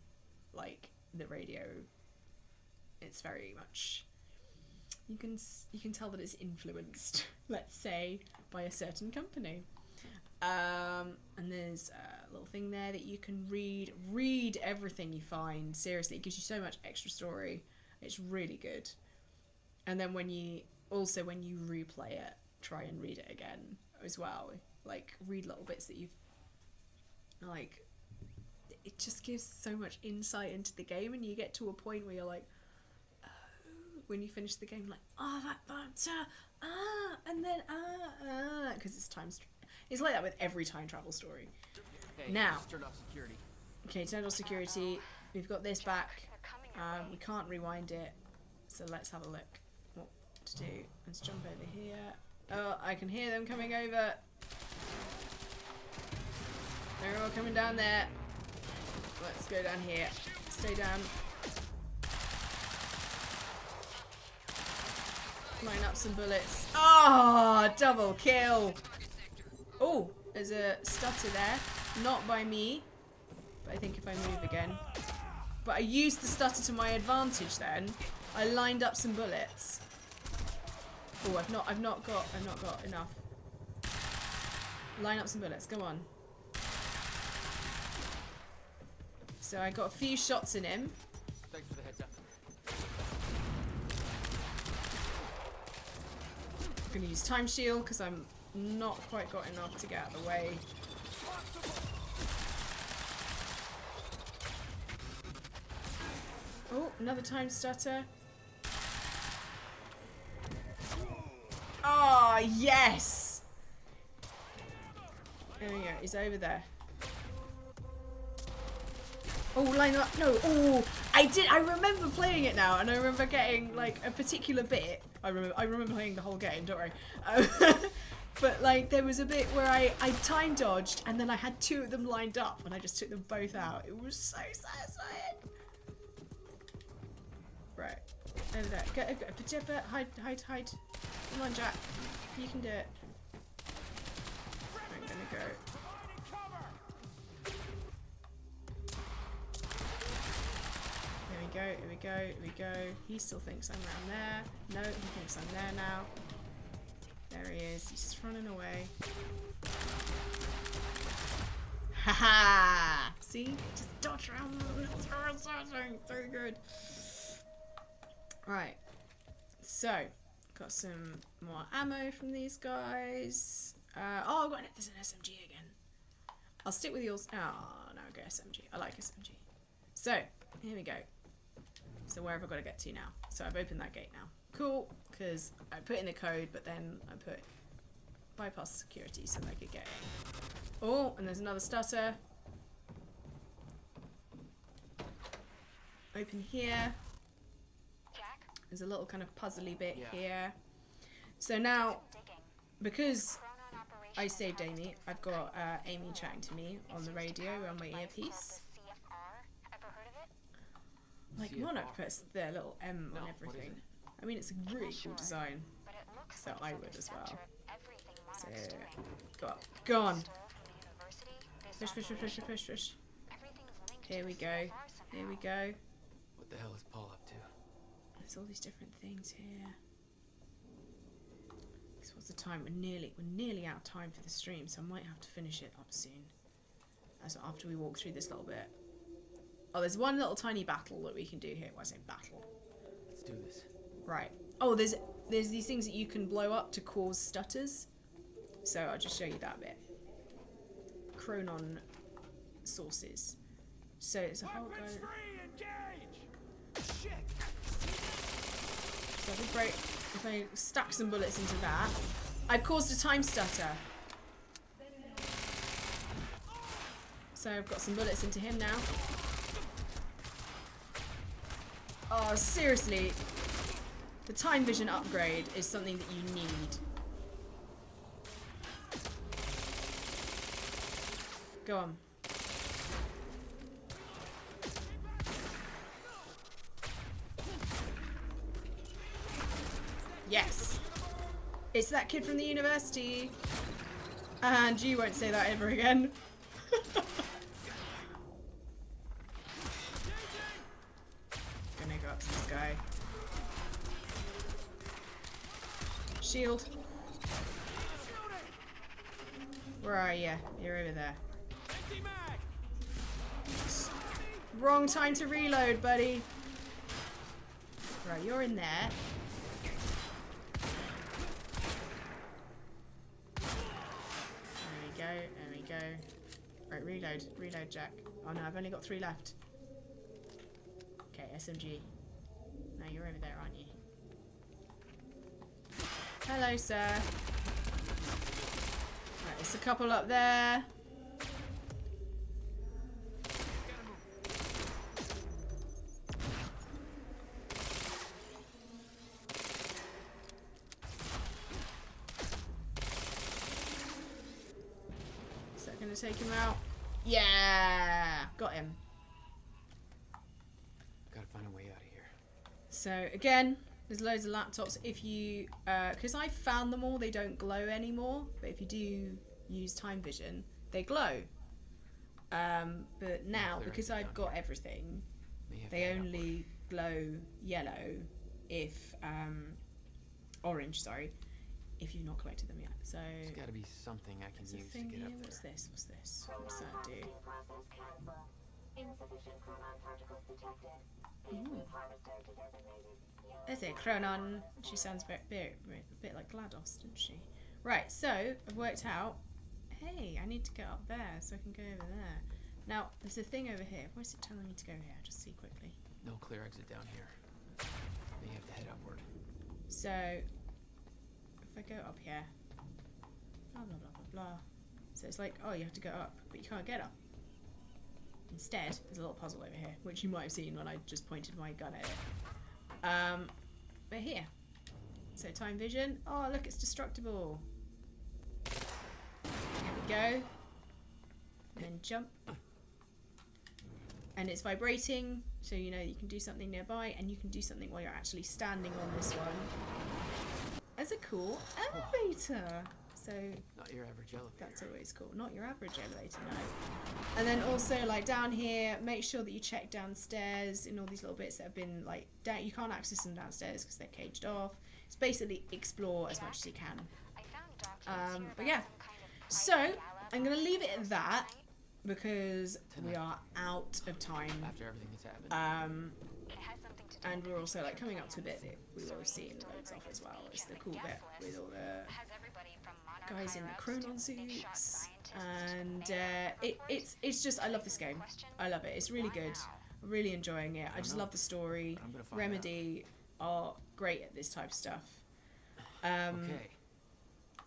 [SPEAKER 1] like the radio, it's very much. You can tell that it's influenced, let's say, by a certain company. And there's a little thing there that you can read everything you find. Seriously, it gives you so much extra story. It's really good. And then when you replay it, try and read it again as well. Like read little bits that you've like. just gives so much insight into the game, and you get to a point where you're like, oh, when you finish the game, like, oh, that button, and then because it's time. It's like that with every time travel story.
[SPEAKER 9] Hey,
[SPEAKER 1] Now,
[SPEAKER 9] just turned off security.
[SPEAKER 1] okay, turned off security. We've got this back. We can't rewind it, so let's have a look. What to do? Let's jump over here. Oh, I can hear them coming over. They're all coming down there. Let's go down here. Stay down. Line up some bullets. Oh, double kill. Oh, there's a stutter there. Not by me. But I think if I move again. But I used the stutter to my advantage then. I lined up some bullets. Oh, I've not got enough. Line up some bullets, go on. So I got a few shots in him.
[SPEAKER 9] Thanks for the heads up.
[SPEAKER 1] I'm gonna use time shield because I'm not quite got enough to get out of the way. Oh, another time stutter. Oh, yes! There we go, he's over there. Oh, line up. No, oh, I remember playing it now, and I remember getting, like, a particular bit. I remember playing the whole game, don't worry. But, like, there was a bit where I time dodged, and then I had two of them lined up, and I just took them both out. It was so satisfying. Right. Over there. Go, hide. Come on, Jack. You can do it. I'm gonna go. Here we go. He still thinks I'm around there. No, he thinks I'm there now. There he is. He's just running away. Haha! See? Just dodge around them. So good. Right. So, got some more ammo from these guys. Oh, there's an SMG again. I'll stick with yours. Oh, no, I'll go SMG. I like SMG. So, here we go. So where have I got to get to now? So I've opened that gate now. Cool, because I put in the code, but then I put bypass security so I could get in. Oh, and there's another stutter. Open here. There's a little kind of puzzly bit here. So now, because I saved Amy, I've got Amy chatting to me on the radio on my earpiece. Like Monarch puts their little M on everything. I mean, it's a really cool design. So I would as well. So, go on. Push. Here we go.
[SPEAKER 3] What the hell is Paul up to?
[SPEAKER 1] There's all these different things here. This was the time. We're nearly out of time for the stream, so I might have to finish it up soon. As after we walk through this little bit. Oh, there's one little tiny battle that we can do here. Well, I say battle.
[SPEAKER 3] Let's do this.
[SPEAKER 1] Right. Oh, there's these things that you can blow up to cause stutters. So I'll just show you that bit. Chronon sources. So it's a whole go. So if I stack some bullets into that, I've caused a time stutter. So I've got some bullets into him now. Oh, seriously. The time vision upgrade is something that you need. Go on. Yes. It's that kid from the university. And you won't say that ever again. Gonna go up to this guy. Shield. Where are you? You're over there. Wrong time to reload, buddy. Right, you're in there. There we go. Right, reload. reload. Reload, Jack. Oh no, I've only got 3 left. Okay, SMG. Now you're over there, aren't you? Hello, sir. Right, there's a couple up there. Is that going to take him out? Yeah! Got him.
[SPEAKER 3] Gotta find a way out of here.
[SPEAKER 1] So, again, there's loads of laptops. If you... because I found them all, they don't glow anymore. But if you do use time vision, they glow. But now, because I've got everything, they only glow yellow if... orange, sorry. If you've not collected them yet. So...
[SPEAKER 3] There's gotta be something I can use to get up there.
[SPEAKER 1] What's this? What's this? What's that do? There's a Chronon. She sounds a bit like GLaDOS, doesn't she? Right, so I've worked out. Hey, I need to get up there so I can go over there. Now, there's a thing over here. Why is it telling me to go here? Just see quickly.
[SPEAKER 3] No clear exit down here. May have to head upward.
[SPEAKER 1] So, if I go up here, blah blah blah blah blah. So it's like, oh, you have to go up, but you can't get up. Instead, there's a little puzzle over here, which you might have seen when I just pointed my gun at it. But here. So time vision. Oh, look, it's destructible. There we go. And then jump. And it's vibrating, so you know you can do something nearby, and you can do something while you're actually standing on this one. As a cool elevator. So
[SPEAKER 3] not your average elevator.
[SPEAKER 1] That's always cool. Not your average elevator, no. And then also, like, down here, make sure that you check downstairs in all these little bits that have been, like, down. You can't access them downstairs because they're caged off. It's basically explore as much as you can. But yeah. So I'm gonna leave it at that because we are out of time.
[SPEAKER 3] After everything that's happened.
[SPEAKER 1] And we're also, like, coming up to a bit that we will have seen loads of as well. It's the cool bit with all the guys in the Chronon suits, and it's just, I love this game. I love it. It's really good. I'm really enjoying it. I just love the story. Remedy are great at this type of stuff.
[SPEAKER 3] Okay.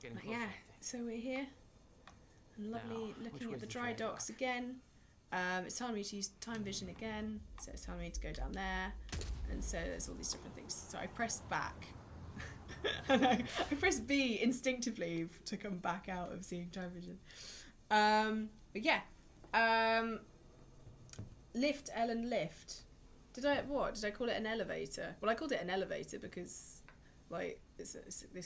[SPEAKER 1] But yeah, so we're here. And lovely looking at the dry docks again. It's telling me to use time vision again, so it's telling me to go down there, and so there's all these different things. So I pressed back. And I pressed B instinctively to come back out of seeing time vision. But yeah, lift, Ellen, lift. Did I call it an elevator? Well, I called it an elevator because, like, this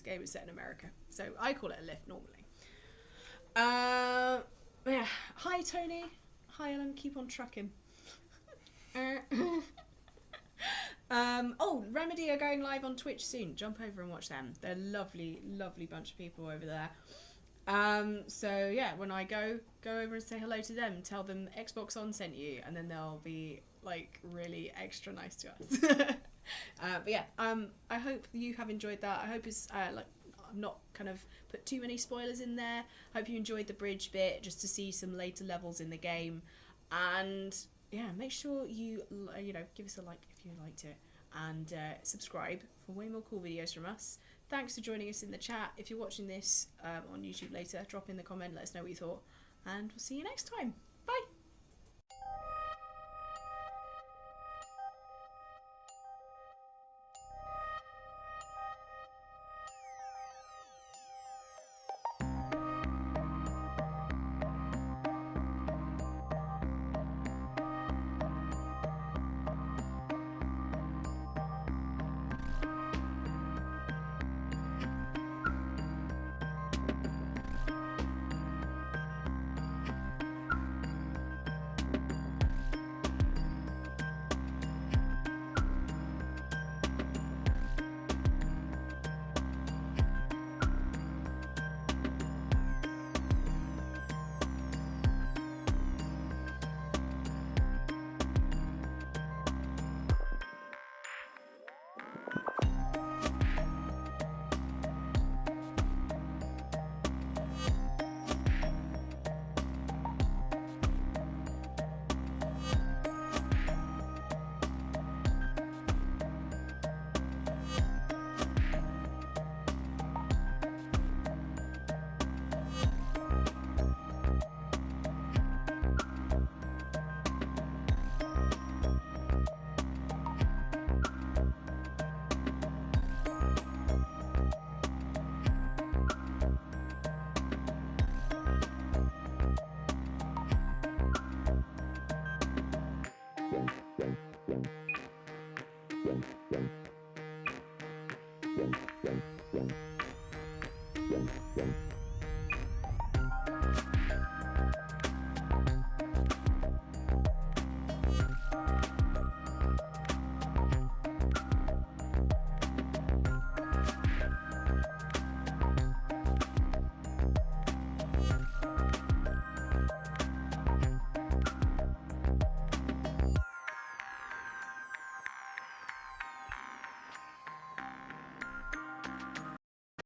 [SPEAKER 1] game is set in America, so I call it a lift normally. Yeah. Hi, Tony. Hi, Ellen. Keep on trucking. Oh, Remedy are going live on Twitch soon. Jump over and watch them. They're a lovely, lovely bunch of people over there. So yeah, when I go over and say hello to them, tell them Xbox On sent you, and then they'll be, like, really extra nice to us. But yeah, I hope you have enjoyed that. I hope it's like, I've not kind of put too many spoilers in there. I hope you enjoyed the bridge bit, just to see some later levels in the game. And yeah, make sure you give us a like if you liked it, and subscribe for way more cool videos from us. Thanks for joining us in the chat. If you're watching this on YouTube later, drop in the comment, let us know what you thought, and we'll see you next time. Bye.